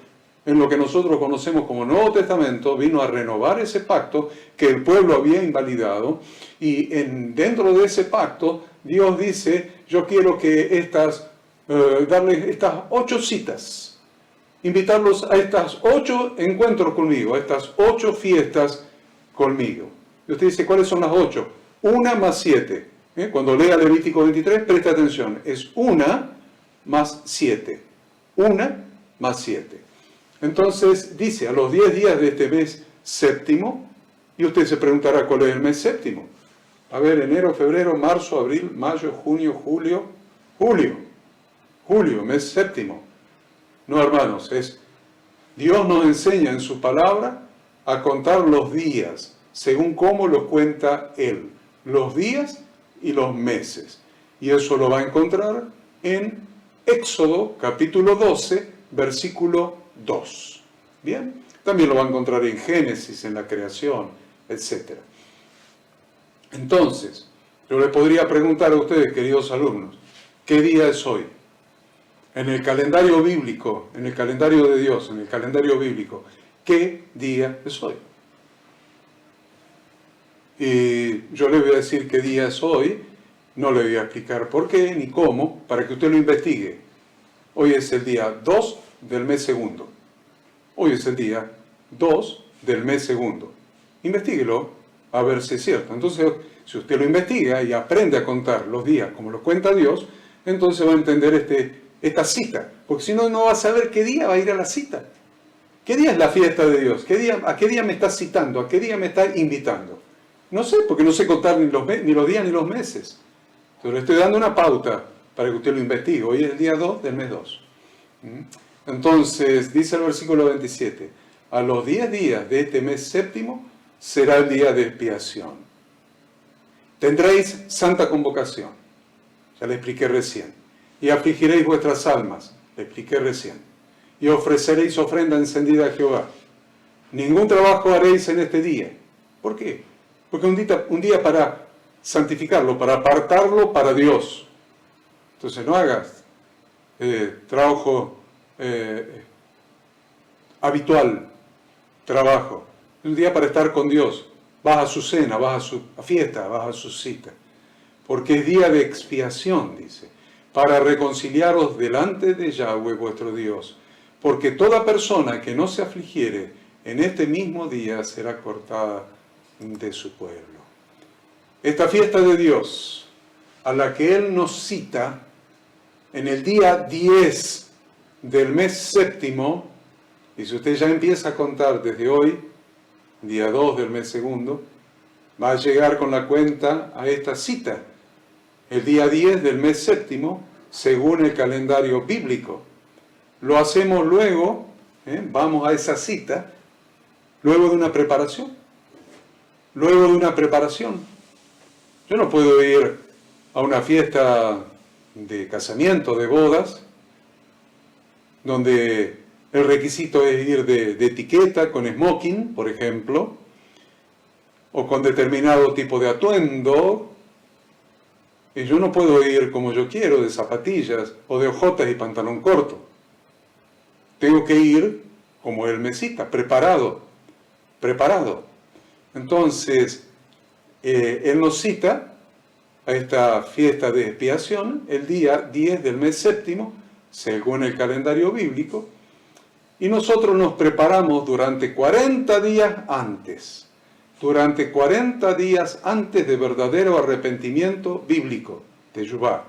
en lo que nosotros conocemos como Nuevo Testamento, vino a renovar ese pacto que el pueblo había invalidado. Y dentro de ese pacto, Dios dice, yo quiero que darles estas 8 citas, invitarlos a estas 8 encuentros conmigo, a estas 8 fiestas conmigo. Y usted dice, ¿cuáles son las 8? 1 más 7. Cuando lea Levítico 23, preste atención. Es 1 más 7. 1 más 7. Entonces dice, a los 10 días de este mes séptimo, y usted se preguntará, ¿cuál es el mes séptimo? A ver, enero, febrero, marzo, abril, mayo, junio, julio, mes séptimo. No, hermanos, Dios nos enseña en su palabra a contar los días, según cómo los cuenta Él. Los días y los meses. Y eso lo va a encontrar en Éxodo, capítulo 12, versículo 2. ¿Bien? También lo va a encontrar en Génesis, en la creación, etc. Entonces, yo le podría preguntar a ustedes, queridos alumnos, ¿qué día es hoy? En el calendario bíblico, en el calendario de Dios, en el calendario bíblico, ¿qué día es hoy? Y yo le voy a decir qué día es hoy, no le voy a explicar por qué ni cómo, para que usted lo investigue. Hoy es el día 2 del mes segundo. Hoy es el día 2 del mes segundo. Investíguelo a ver si es cierto. Entonces, si usted lo investiga y aprende a contar los días como lo cuenta Dios, entonces va a entender esta cita, porque si no, no va a saber qué día va a ir a la cita. ¿Qué día es la fiesta de Dios? ¿A qué día me está citando? ¿A qué día me está invitando? No sé, porque no sé contar ni los días ni los meses. Entonces le estoy dando una pauta para que usted lo investigue. Hoy es el día 2 del mes 2. Entonces, dice el versículo 27, a los 10 días de este mes séptimo será el día de expiación. Tendréis santa convocación. Ya le expliqué recién. Y afligiréis vuestras almas, le expliqué recién, y ofreceréis ofrenda encendida a Jehová. Ningún trabajo haréis en este día. ¿Por qué? Porque un día para santificarlo, para apartarlo para Dios. Entonces no hagas trabajo habitual, trabajo. Un día para estar con Dios. Vas a su cena, vas a su fiesta, vas a su cita. Porque es día de expiación, dice, para reconciliaros delante de Yahweh vuestro Dios, porque toda persona que no se afligiere en este mismo día será cortada de su pueblo. Esta fiesta de Dios, a la que Él nos cita en el día 10 del mes séptimo, y si usted ya empieza a contar desde hoy, día 2 del mes segundo, va a llegar con la cuenta a esta cita, el día 10 del mes séptimo, según el calendario bíblico. Lo hacemos luego, vamos a esa cita, luego de una preparación. Luego de una preparación. Yo no puedo ir a una fiesta de casamiento, de bodas, donde el requisito es ir de etiqueta, con smoking, por ejemplo, o con determinado tipo de atuendo. Y yo no puedo ir como yo quiero, de zapatillas o de ojotas y pantalón corto. Tengo que ir como Él me cita, preparado. Entonces, Él nos cita a esta fiesta de expiación el día 10 del mes séptimo, según el calendario bíblico, y nosotros nos preparamos durante 40 días antes. Durante 40 días antes de verdadero arrepentimiento bíblico, de Teshuvá,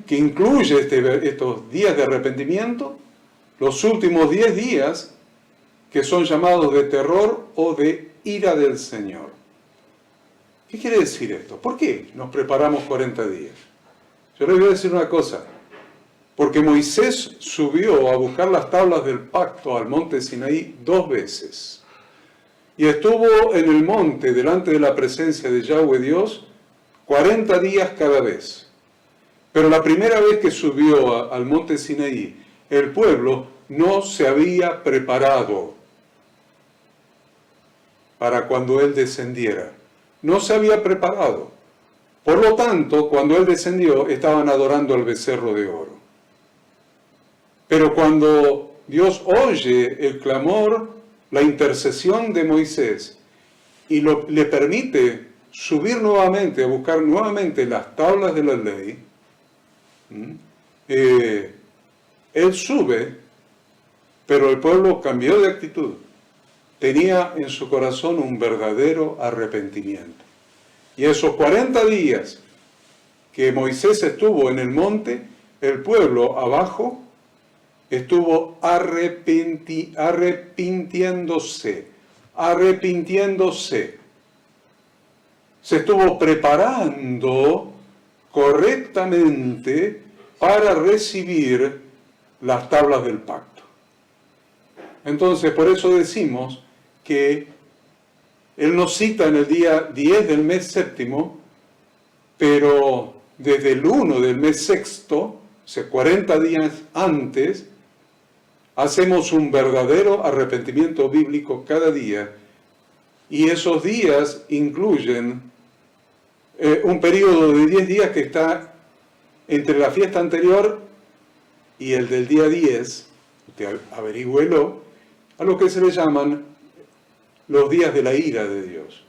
que incluye estos días de arrepentimiento, los últimos 10 días que son llamados de terror o de ira del Señor. ¿Qué quiere decir esto? ¿Por qué nos preparamos 40 días? Yo les voy a decir una cosa. Porque Moisés subió a buscar las tablas del pacto al monte Sinaí 2 veces. Y estuvo en el monte delante de la presencia de Yahweh Dios 40 días cada vez. Pero la primera vez que subió al monte Sinaí, el pueblo no se había preparado para cuando él descendiera. No se había preparado. Por lo tanto, cuando él descendió, estaban adorando al becerro de oro. Pero cuando Dios oye el clamor, la intercesión de Moisés, y le permite subir nuevamente, a buscar nuevamente las tablas de la ley, él sube, pero el pueblo cambió de actitud. Tenía en su corazón un verdadero arrepentimiento. Y esos 40 días que Moisés estuvo en el monte, el pueblo abajo estuvo arrepintiéndose. Se estuvo preparando correctamente para recibir las tablas del pacto. Entonces, por eso decimos que él nos cita en el día 10 del mes séptimo, pero desde el 1 del mes sexto, o sea, 40 días antes, hacemos un verdadero arrepentimiento bíblico cada día, y esos días incluyen un periodo de 10 días que está entre la fiesta anterior y el del día 10, usted averígüelo, a lo que se le llaman los días de la ira de Dios,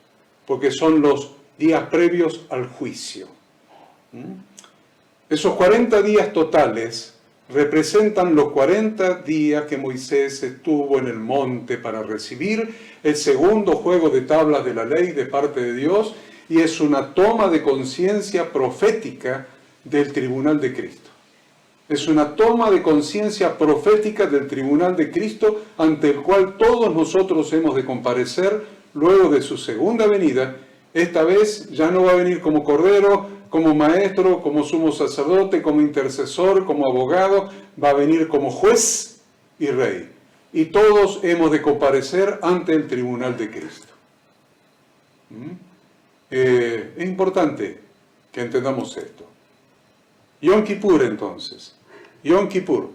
porque son los días previos al juicio. Esos 40 días totales representan los 40 días que Moisés estuvo en el monte para recibir el segundo juego de tablas de la ley de parte de Dios, y es una toma de conciencia profética del tribunal de Cristo. Es una toma de conciencia profética del tribunal de Cristo ante el cual todos nosotros hemos de comparecer luego de su segunda venida. Esta vez ya no va a venir como cordero, como maestro, como sumo sacerdote, como intercesor, como abogado, va a venir como juez y rey. Y todos hemos de comparecer ante el tribunal de Cristo. Es importante que entendamos esto. Yom Kippur, entonces. Yom Kippur.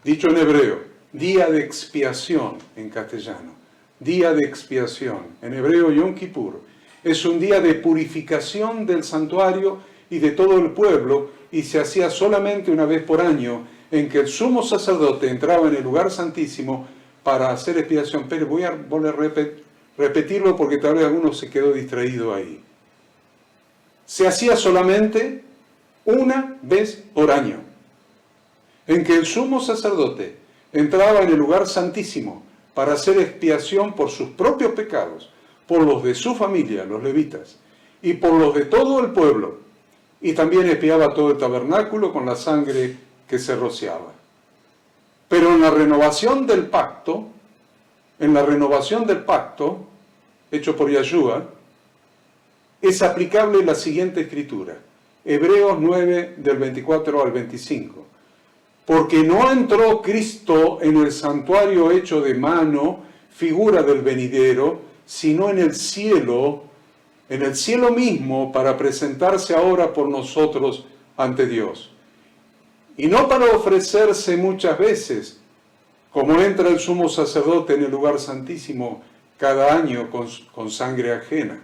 Dicho en hebreo, día de expiación en castellano. Día de expiación. En hebreo, Yom Kippur. Es un día de purificación del santuario y de todo el pueblo, y se hacía solamente una vez por año, en que el sumo sacerdote entraba en el lugar santísimo para hacer expiación. Pero voy a volver a repetirlo porque tal vez alguno se quedó distraído ahí. Se hacía solamente una vez por año, en que el sumo sacerdote entraba en el lugar santísimo para hacer expiación por sus propios pecados, por los de su familia, los levitas, y por los de todo el pueblo, y también expiaba todo el tabernáculo con la sangre que se rociaba. Pero en la renovación del pacto, hecho por Yahshua, es aplicable la siguiente escritura, Hebreos 9, del 24 al 25. Porque no entró Cristo en el santuario hecho de mano, figura del venidero, sino en el cielo mismo, para presentarse ahora por nosotros ante Dios. Y no para ofrecerse muchas veces, como entra el sumo sacerdote en el lugar santísimo cada año con sangre ajena.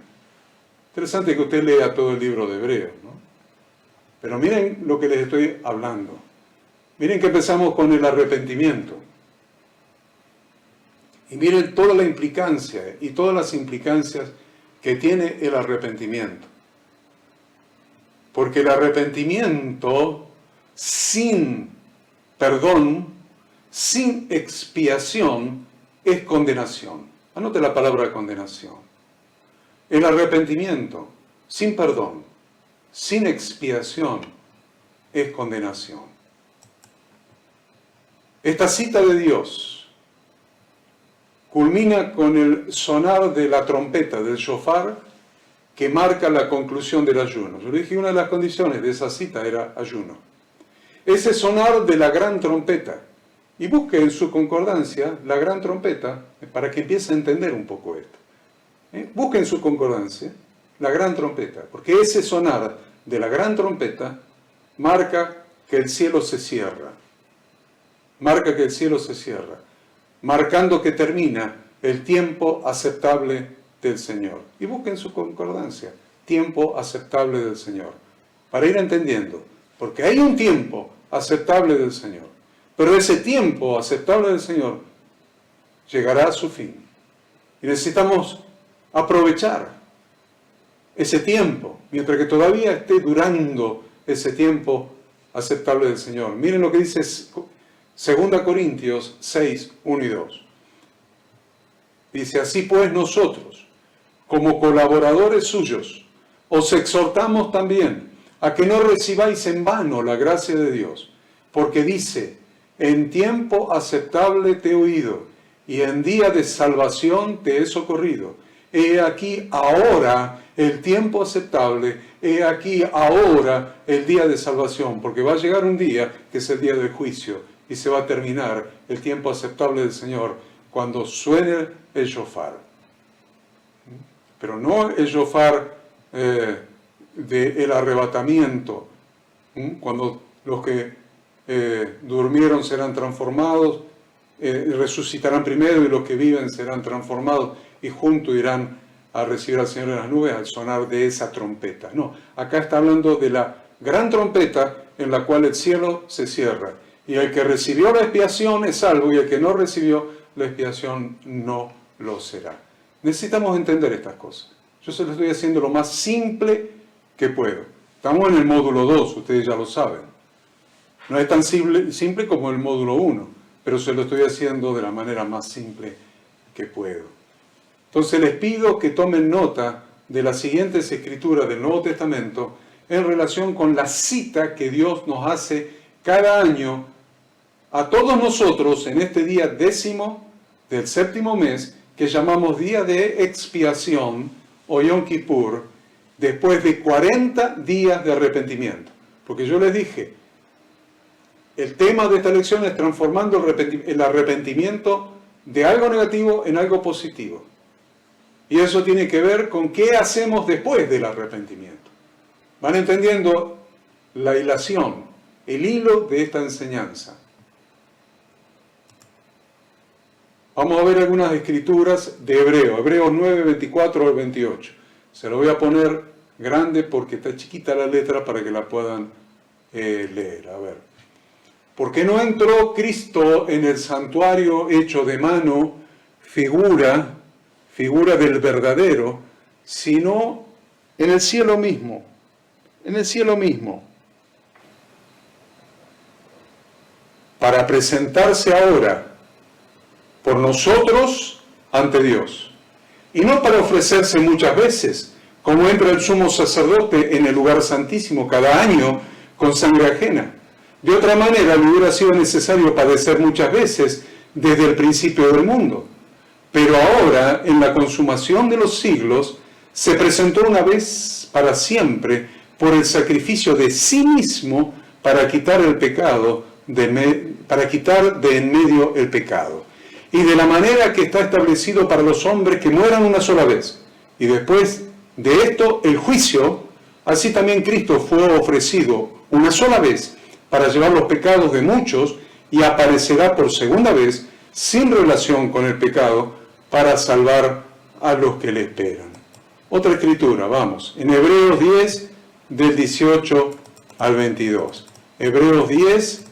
Interesante que usted lea todo el libro de Hebreos, ¿no? Pero miren lo que les estoy hablando. Miren que empezamos con el arrepentimiento. Y miren toda la implicancia y todas las implicancias que tiene el arrepentimiento. Porque el arrepentimiento sin perdón, sin expiación, es condenación. Anote la palabra condenación. El arrepentimiento sin perdón, sin expiación, es condenación. Esta cita de Dios, culmina con el sonar de la trompeta, del shofar, que marca la conclusión del ayuno. Yo le dije, una de las condiciones de esa cita era ayuno. Ese sonar de la gran trompeta. Y busque en su concordancia la gran trompeta, para que empiece a entender un poco esto. Busque en su concordancia la gran trompeta, porque ese sonar de la gran trompeta marca que el cielo se cierra. Marca que el cielo se cierra, marcando que termina el tiempo aceptable del Señor. Y busque en su concordancia, tiempo aceptable del Señor, para ir entendiendo, porque hay un tiempo aceptable del Señor, pero ese tiempo aceptable del Señor llegará a su fin. Y necesitamos aprovechar ese tiempo, mientras que todavía esté durando ese tiempo aceptable del Señor. Miren lo que dice 2 Corintios 6, 1 y 2. Dice, así pues nosotros, como colaboradores suyos, os exhortamos también a que no recibáis en vano la gracia de Dios, porque dice, en tiempo aceptable te he oído, y en día de salvación te he socorrido. He aquí ahora el tiempo aceptable, he aquí ahora el día de salvación, porque va a llegar un día que es el día del juicio, y se va a terminar el tiempo aceptable del Señor cuando suene el shofar. Pero no el shofar del arrebatamiento, cuando los que durmieron serán transformados, resucitarán primero, y los que viven serán transformados y juntos irán a recibir al Señor en las nubes al sonar de esa trompeta. No, acá está hablando de la gran trompeta en la cual el cielo se cierra. Y el que recibió la expiación es salvo, y el que no recibió la expiación no lo será. Necesitamos entender estas cosas. Yo se lo estoy haciendo lo más simple que puedo. Estamos en el módulo 2, ustedes ya lo saben. No es tan simple como el módulo 1, pero se lo estoy haciendo de la manera más simple que puedo. Entonces les pido que tomen nota de las siguientes escrituras del Nuevo Testamento en relación con la cita que Dios nos hace cada año a todos nosotros en este día 10º del 7º mes, que llamamos Día de Expiación o Yom Kippur, después de 40 días de arrepentimiento. Porque yo les dije, el tema de esta lección es transformando el arrepentimiento de algo negativo en algo positivo. Y eso tiene que ver con qué hacemos después del arrepentimiento. ¿Van entendiendo la hilación, el hilo de esta enseñanza? Vamos a ver algunas escrituras de Hebreos 9, 24 al 28. Se lo voy a poner grande porque está chiquita la letra para que la puedan leer. A ver. ¿Por qué no entró Cristo en el santuario hecho de mano, figura del verdadero, sino en el cielo mismo? En el cielo mismo. Para presentarse ahora por nosotros ante Dios, y no para ofrecerse muchas veces, como entra el sumo sacerdote en el lugar santísimo cada año con sangre ajena. De otra manera, le hubiera sido necesario padecer muchas veces desde el principio del mundo. Pero ahora, en la consumación de los siglos, se presentó una vez para siempre por el sacrificio de sí mismo para quitar el pecado, para quitar de en medio el pecado. Y de la manera que está establecido para los hombres que mueran una sola vez. Y después de esto, el juicio, así también Cristo fue ofrecido una sola vez para llevar los pecados de muchos, y aparecerá por segunda vez, sin relación con el pecado, para salvar a los que le esperan. Otra escritura, vamos, en Hebreos 10, del 18 al 22. Hebreos 10,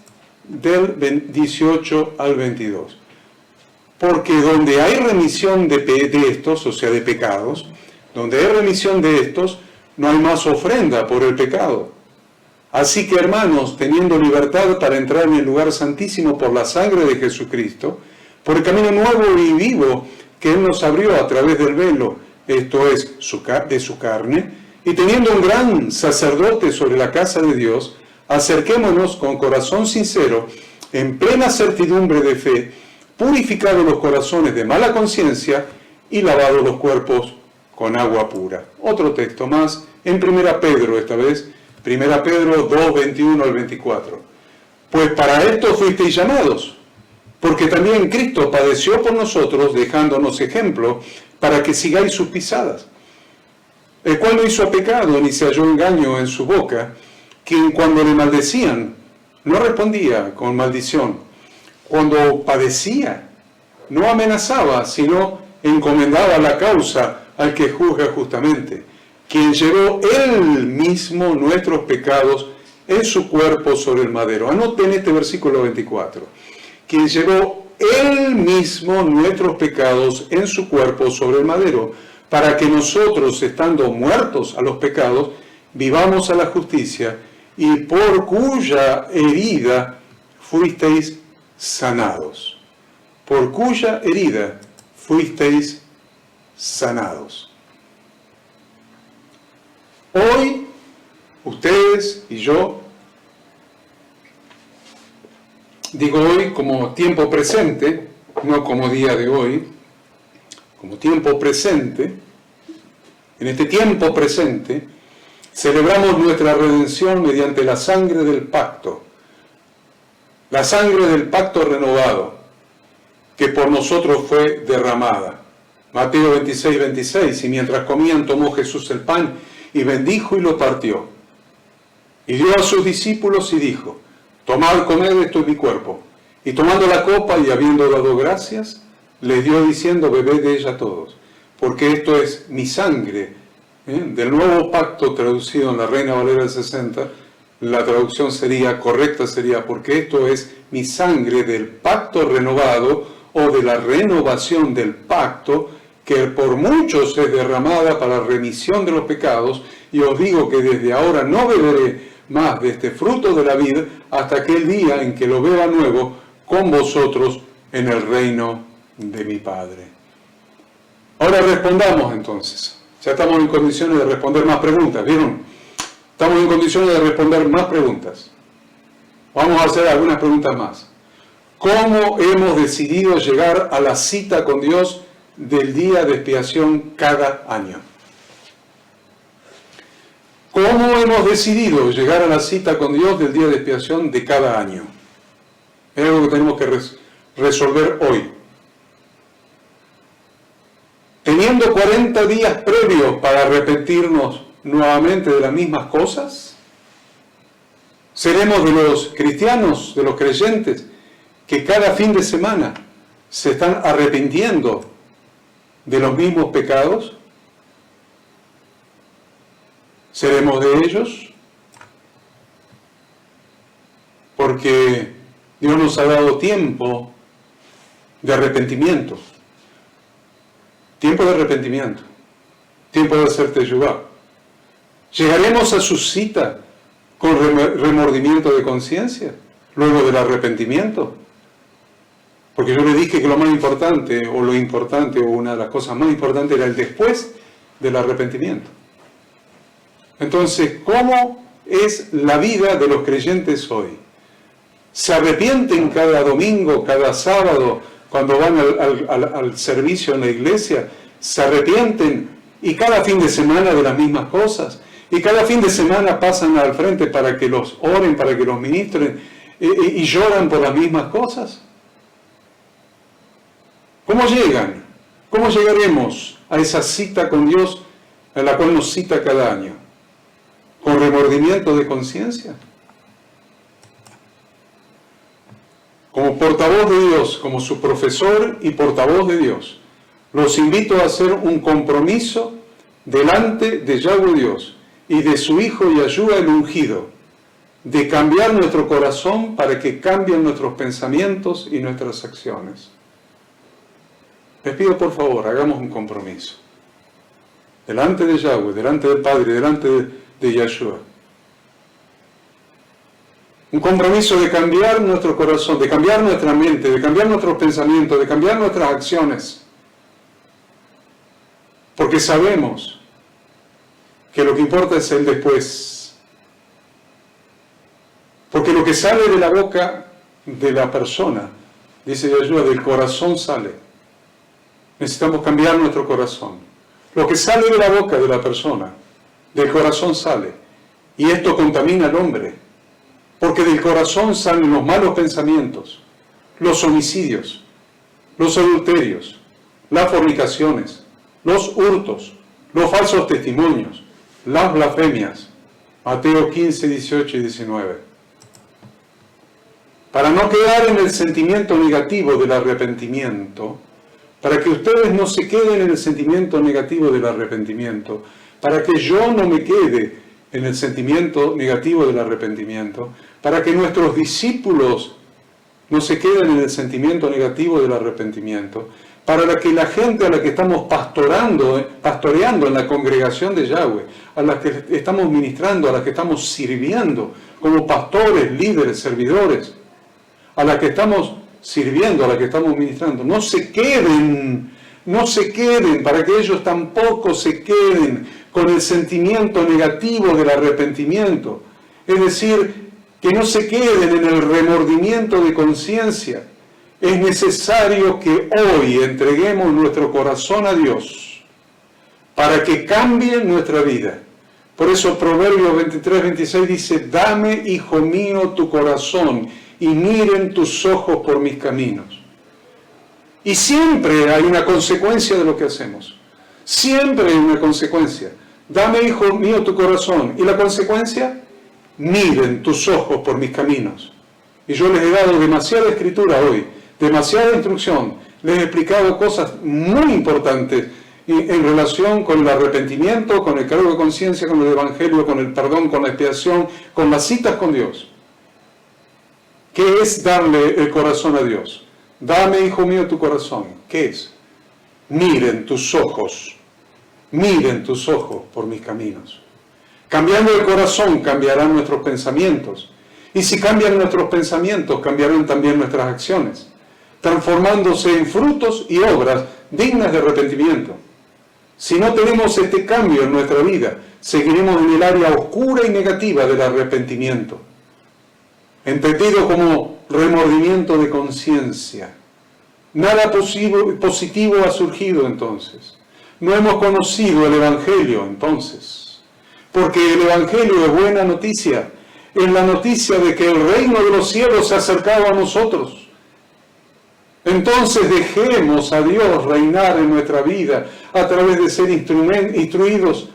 del 18 al 22. Porque donde hay remisión de estos, o sea, de pecados, donde hay remisión de estos, no hay más ofrenda por el pecado. Así que, hermanos, teniendo libertad para entrar en el lugar santísimo por la sangre de Jesucristo, por el camino nuevo y vivo que Él nos abrió a través del velo, esto es, de su carne, y teniendo un gran sacerdote sobre la casa de Dios, acerquémonos con corazón sincero, en plena certidumbre de fe, purificado los corazones de mala conciencia y lavado los cuerpos con agua pura. Otro texto más, en 1 Pedro esta vez, 1 Pedro 2, 21 al 24. Pues para esto fuisteis llamados, porque también Cristo padeció por nosotros, dejándonos ejemplo, para que sigáis sus pisadas. El cual no hizo pecado, ni se halló engaño en su boca, quien cuando le maldecían, no respondía con maldición. Cuando padecía, no amenazaba, sino encomendaba la causa al que juzga justamente, quien llevó él mismo nuestros pecados en su cuerpo sobre el madero. Anoten este versículo 24. Quien llevó él mismo nuestros pecados en su cuerpo sobre el madero, para que nosotros, estando muertos a los pecados, vivamos a la justicia, y por cuya herida fuisteis sanados. Por cuya herida fuisteis sanados. Hoy, ustedes y yo, digo hoy como tiempo presente, no como día de hoy, como tiempo presente, en este tiempo presente, celebramos nuestra redención mediante la sangre del pacto, la sangre del pacto renovado, que por nosotros fue derramada. Mateo 26, 26, y mientras comían tomó Jesús el pan y bendijo y lo partió. Y dio a sus discípulos y dijo, tomad, comed, esto es mi cuerpo. Y tomando la copa y habiendo dado gracias, les dio diciendo, bebed de ella todos, porque esto es mi sangre, del nuevo pacto traducido en la Reina Valera del 60, la traducción correcta sería, porque esto es mi sangre del pacto renovado o de la renovación del pacto, que por muchos es derramada para remisión de los pecados, y os digo que desde ahora no beberé más de este fruto de la vid hasta aquel día en que lo beba nuevo con vosotros en el reino de mi Padre. Ahora respondamos entonces. Ya estamos en condiciones de responder más preguntas, ¿vieron? Estamos en condiciones de responder más preguntas. Vamos a hacer algunas preguntas más. ¿Cómo hemos decidido llegar a la cita con Dios del día de expiación cada año? ¿Cómo hemos decidido llegar a la cita con Dios del día de expiación de cada año? Es algo que tenemos que resolver hoy. Teniendo 40 días previos para arrepentirnos nuevamente de las mismas cosas, seremos de los cristianos, de los creyentes, que cada fin de semana se están arrepintiendo de los mismos pecados. ¿Seremos de ellos? Porque Dios nos ha dado tiempo de arrepentimiento. Tiempo de arrepentimiento. Tiempo de hacer teshuvá. ¿Llegaremos a su cita con remordimiento de conciencia luego del arrepentimiento? Porque yo le dije que lo más importante, o una de las cosas más importantes era el después del arrepentimiento. Entonces, ¿cómo es la vida de los creyentes hoy? ¿Se arrepienten cada domingo, cada sábado, cuando van al servicio en la iglesia? ¿Se arrepienten y cada fin de semana de las mismas cosas? ¿Y cada fin de semana pasan al frente para que los oren, para que los ministren y lloran por las mismas cosas? ¿Cómo llegan? ¿Cómo llegaremos a esa cita con Dios a la cual nos cita cada año? ¿Con remordimiento de conciencia? Como portavoz de Dios, como su profesor y portavoz de Dios, los invito a hacer un compromiso delante de Yahweh Dios y de su Hijo Yahshua el ungido, de cambiar nuestro corazón para que cambien nuestros pensamientos y nuestras acciones. Les pido por favor, hagamos un compromiso. Delante de Yahweh, delante del Padre, delante de Yahshua. Un compromiso de cambiar nuestro corazón, de cambiar nuestra mente, de cambiar nuestros pensamientos, de cambiar nuestras acciones. Porque sabemos que lo que importa es el después. Porque lo que sale de la boca de la persona dice Yeshua, del corazón sale. Necesitamos cambiar nuestro corazón. Lo que sale de la boca de la persona, del corazón sale. Y esto contamina al hombre. Porque del corazón salen los malos pensamientos, los homicidios, los adulterios, las fornicaciones, los hurtos, los falsos testimonios, las blasfemias. Mateo 15, 18 y 19. Para no quedar en el sentimiento negativo del arrepentimiento, para que ustedes no se queden en el sentimiento negativo del arrepentimiento, para que yo no me quede en el sentimiento negativo del arrepentimiento, para que nuestros discípulos no se queden en el sentimiento negativo del arrepentimiento, para que la gente a la que estamos pastoreando en la congregación de Yahweh, a la que estamos ministrando, a la que estamos sirviendo como pastores, líderes, servidores, a la que estamos sirviendo, a la que estamos ministrando, no se queden, para que ellos tampoco se queden con el sentimiento negativo del arrepentimiento. Es decir, que no se queden en el remordimiento de conciencia. Es necesario que hoy entreguemos nuestro corazón a Dios para que cambie nuestra vida. Por eso Proverbios 23, 26 dice, dame, hijo mío, tu corazón y miren tus ojos por mis caminos. Y siempre hay una consecuencia de lo que hacemos. Siempre hay una consecuencia. Dame, hijo mío, tu corazón. ¿Y la consecuencia? Miren tus ojos por mis caminos. Y yo les he dado demasiada escritura hoy, demasiada instrucción. Les he explicado cosas muy importantes en relación con el arrepentimiento, con el cargo de conciencia, con el evangelio, con el perdón, con la expiación, con las citas con Dios. ¿Qué es darle el corazón a Dios? Dame, hijo mío, tu corazón. ¿Qué es? Miren tus ojos por mis caminos. Cambiando el corazón, cambiarán nuestros pensamientos. Y si cambian nuestros pensamientos, cambiarán también nuestras acciones, transformándose en frutos y obras dignas de arrepentimiento. Si no tenemos este cambio en nuestra vida, seguiremos en el área oscura y negativa del arrepentimiento, entendido como remordimiento de conciencia. Nada positivo ha surgido entonces. No hemos conocido el Evangelio entonces, porque el Evangelio es buena noticia, es la noticia de que el reino de los cielos se ha acercado a nosotros. Entonces dejemos a Dios reinar en nuestra vida a través de ser instruidos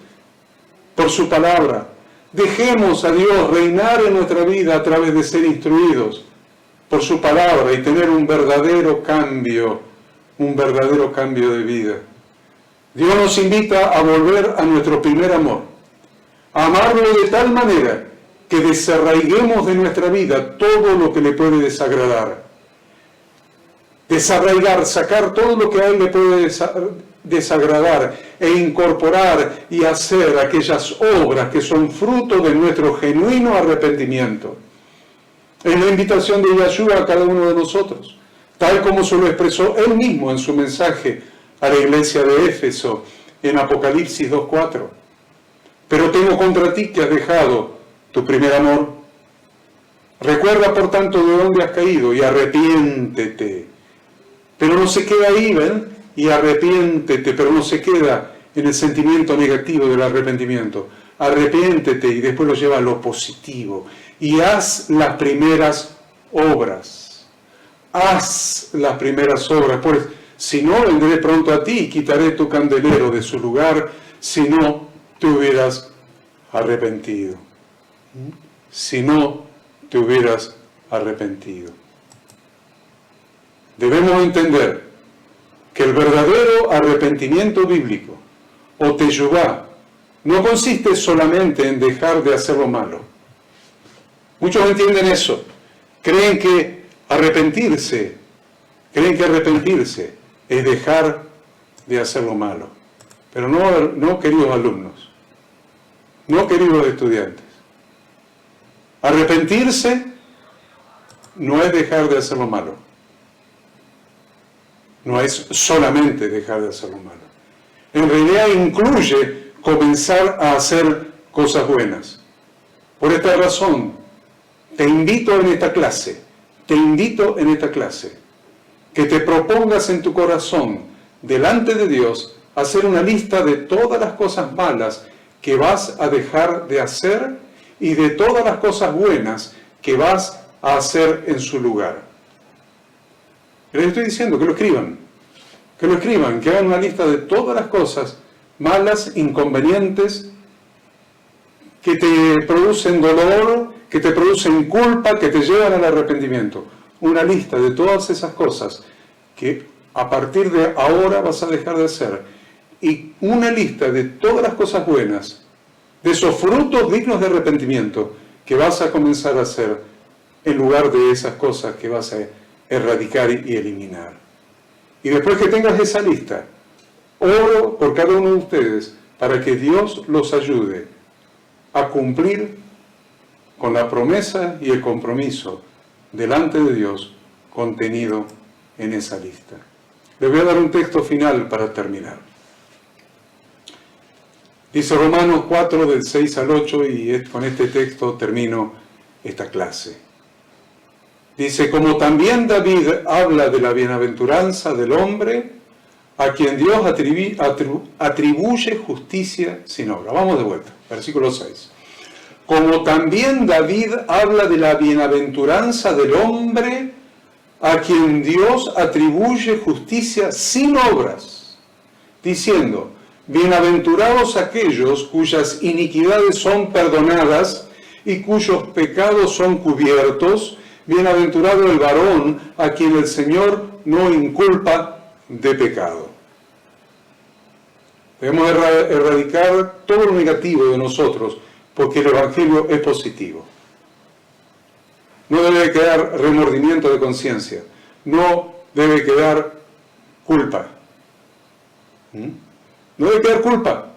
por su palabra. Dejemos a Dios reinar en nuestra vida a través de ser instruidos por su palabra y tener un verdadero cambio de vida. Dios nos invita a volver a nuestro primer amor, a amarlo de tal manera que desarraiguemos de nuestra vida todo lo que le puede desagradar. Desarraigar, sacar todo lo que a Él le puede desagradar e incorporar y hacer aquellas obras que son fruto de nuestro genuino arrepentimiento. Es la invitación de Yeshua a cada uno de nosotros, tal como se lo expresó Él mismo en su mensaje a la iglesia de Éfeso en Apocalipsis 2:4. Pero tengo contra ti que has dejado tu primer amor. Recuerda por tanto de dónde has caído y arrepiéntete. Pero no se queda ahí, ¿ven? Y arrepiéntete, pero no se queda en el sentimiento negativo del arrepentimiento. Arrepiéntete y después lo lleva a lo positivo. Y haz las primeras obras. Haz las primeras obras. Pues si no, vendré pronto a ti y quitaré tu candelero de su lugar si no te hubieras arrepentido. Si no te hubieras arrepentido. Debemos entender que el verdadero arrepentimiento bíblico, o teshuvá, no consiste solamente en dejar de hacer lo malo. Muchos entienden eso. Creen que arrepentirse es dejar de hacer lo malo. Pero no, queridos alumnos, no, queridos estudiantes. Arrepentirse no es dejar de hacer lo malo. No es solamente dejar de hacer lo malo. En realidad incluye comenzar a hacer cosas buenas. Por esta razón, te invito en esta clase que te propongas en tu corazón, delante de Dios, hacer una lista de todas las cosas malas que vas a dejar de hacer y de todas las cosas buenas que vas a hacer en su lugar. Les estoy diciendo que lo escriban, que hagan una lista de todas las cosas malas, inconvenientes, que te producen dolor, que te producen culpa, que te llevan al arrepentimiento. Una lista de todas esas cosas que a partir de ahora vas a dejar de hacer. Y una lista de todas las cosas buenas, de esos frutos dignos de arrepentimiento que vas a comenzar a hacer en lugar de esas cosas que vas a erradicar y eliminar. Y después que tengas esa lista, oro por cada uno de ustedes para que Dios los ayude a cumplir con la promesa y el compromiso delante de Dios contenido en esa lista. Les voy a dar un texto final para terminar. Dice Romanos 4, del 6 al 8, y con este texto termino esta clase. Dice, como también David habla de la bienaventuranza del hombre a quien Dios atribuye justicia sin obra. Vamos de vuelta, versículo 6. Como también David habla de la bienaventuranza del hombre a quien Dios atribuye justicia sin obras, diciendo, bienaventurados aquellos cuyas iniquidades son perdonadas y cuyos pecados son cubiertos, bienaventurado el varón a quien el Señor no inculpa de pecado. Debemos erradicar todo lo negativo de nosotros, porque el Evangelio es positivo. No debe quedar remordimiento de conciencia, no debe quedar culpa. No debe quedar culpa,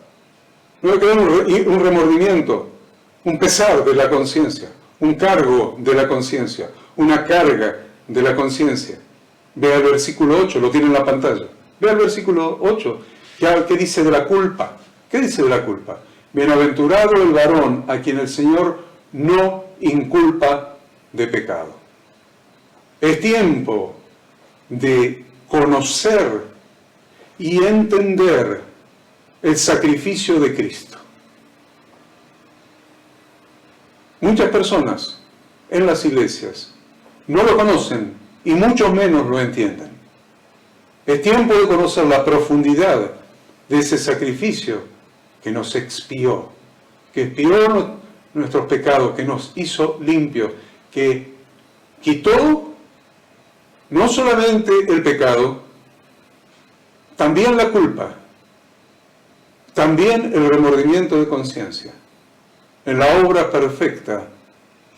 no debe quedar un remordimiento, un pesar de la conciencia, un cargo de la conciencia, una carga de la conciencia. Vea el versículo 8, lo tiene en la pantalla. Vea el versículo 8, ¿qué dice de la culpa? ¿Qué dice de la culpa? Bienaventurado el varón a quien el Señor no inculpa de pecado. Es tiempo de conocer y entender el sacrificio de Cristo. Muchas personas en las iglesias no lo conocen y mucho menos lo entienden. Es tiempo de conocer la profundidad de ese sacrificio que nos expió, que expió nuestros pecados, que nos hizo limpios, que quitó no solamente el pecado, también la culpa, también el remordimiento de conciencia, en la obra perfecta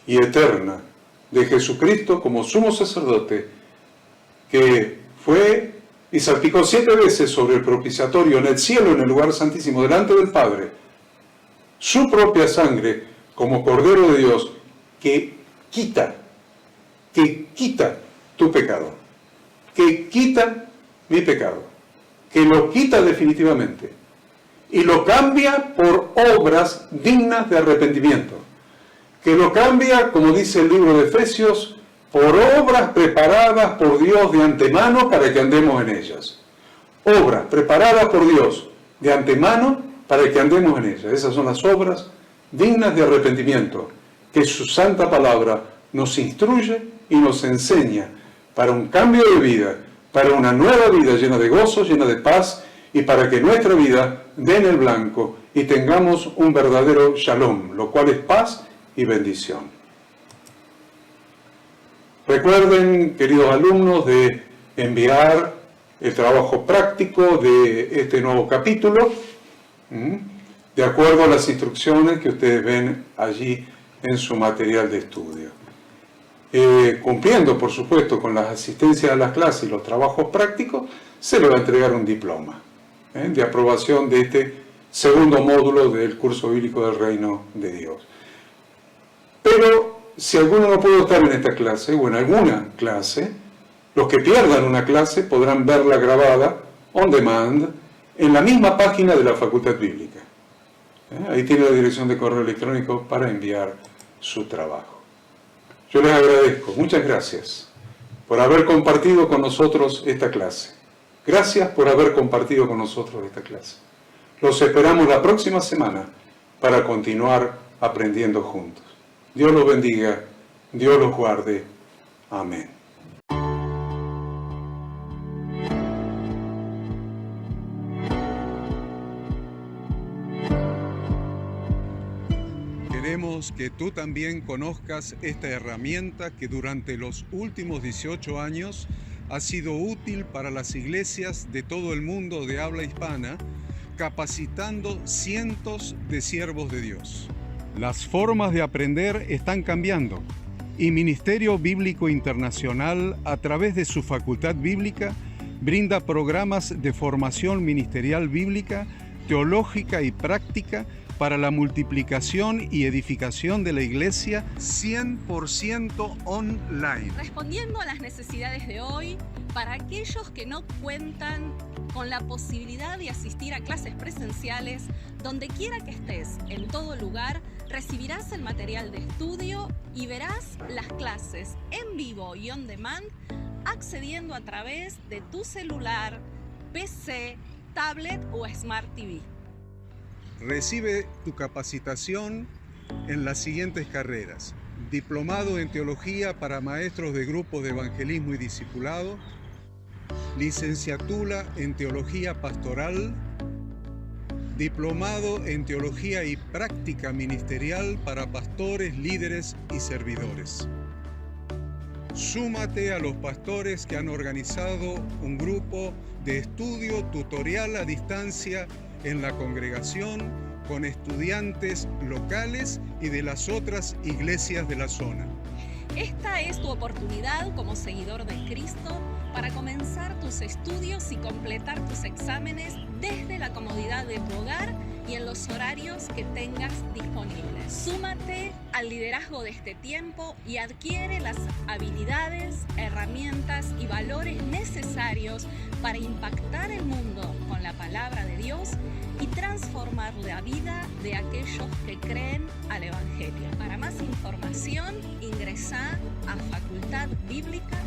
y eterna de Jesucristo como sumo sacerdote, que fue y salpicó 7 veces sobre el propiciatorio en el cielo, en el lugar santísimo, delante del Padre, su propia sangre como Cordero de Dios, que quita tu pecado, que quita mi pecado, que lo quita definitivamente y lo cambia por obras dignas de arrepentimiento, que lo cambia, como dice el libro de Efesios, por obras preparadas por Dios de antemano para que andemos en ellas. Obras preparadas por Dios de antemano para que andemos en ellas. Esas son las obras dignas de arrepentimiento, que su santa palabra nos instruye y nos enseña para un cambio de vida, para una nueva vida llena de gozo, llena de paz, y para que nuestra vida dé en el blanco y tengamos un verdadero shalom, lo cual es paz y bendición. Recuerden, queridos alumnos, de enviar el trabajo práctico de este nuevo capítulo, de acuerdo a las instrucciones que ustedes ven allí en su material de estudio. Cumpliendo, por supuesto, con las asistencias a las clases y los trabajos prácticos, se le va a entregar un diploma de aprobación de este segundo módulo del curso bíblico del Reino de Dios. Pero si alguno no puede estar en esta clase o en alguna clase, los que pierdan una clase podrán verla grabada on demand en la misma página de la Facultad Bíblica. Ahí tiene la dirección de correo electrónico para enviar su trabajo. Yo les agradezco, muchas gracias por haber compartido con nosotros esta clase. Gracias por haber compartido con nosotros esta clase. Los esperamos la próxima semana para continuar aprendiendo juntos. Dios los bendiga, Dios los guarde. Amén. Queremos que tú también conozcas esta herramienta que durante los últimos 18 años ha sido útil para las iglesias de todo el mundo de habla hispana, capacitando cientos de siervos de Dios. Las formas de aprender están cambiando y Ministerio Bíblico Internacional, a través de su Facultad Bíblica, brinda programas de formación ministerial bíblica, teológica y práctica para la multiplicación y edificación de la Iglesia 100% online. Respondiendo a las necesidades de hoy, para aquellos que no cuentan con la posibilidad de asistir a clases presenciales, donde quiera que estés, en todo lugar, recibirás el material de estudio y verás las clases en vivo y on demand, accediendo a través de tu celular, PC, tablet o Smart TV. Recibe tu capacitación en las siguientes carreras: Diplomado en Teología para Maestros de Grupos de Evangelismo y Discipulado, Licenciatura en Teología Pastoral, Diplomado en Teología y Práctica Ministerial para Pastores, Líderes y Servidores. Súmate a los pastores que han organizado un grupo de estudio tutorial a distancia en la congregación con estudiantes locales y de las otras iglesias de la zona. Esta es tu oportunidad como seguidor de Cristo para comenzar tus estudios y completar tus exámenes desde la comodidad de tu hogar y en los horarios que tengas disponibles. Súmate al liderazgo de este tiempo y adquiere las habilidades, herramientas y valores necesarios para impactar el mundo con la palabra de Dios y transformar la vida de aquellos que creen al Evangelio. Para más información, ingresá a facultadbiblica.org.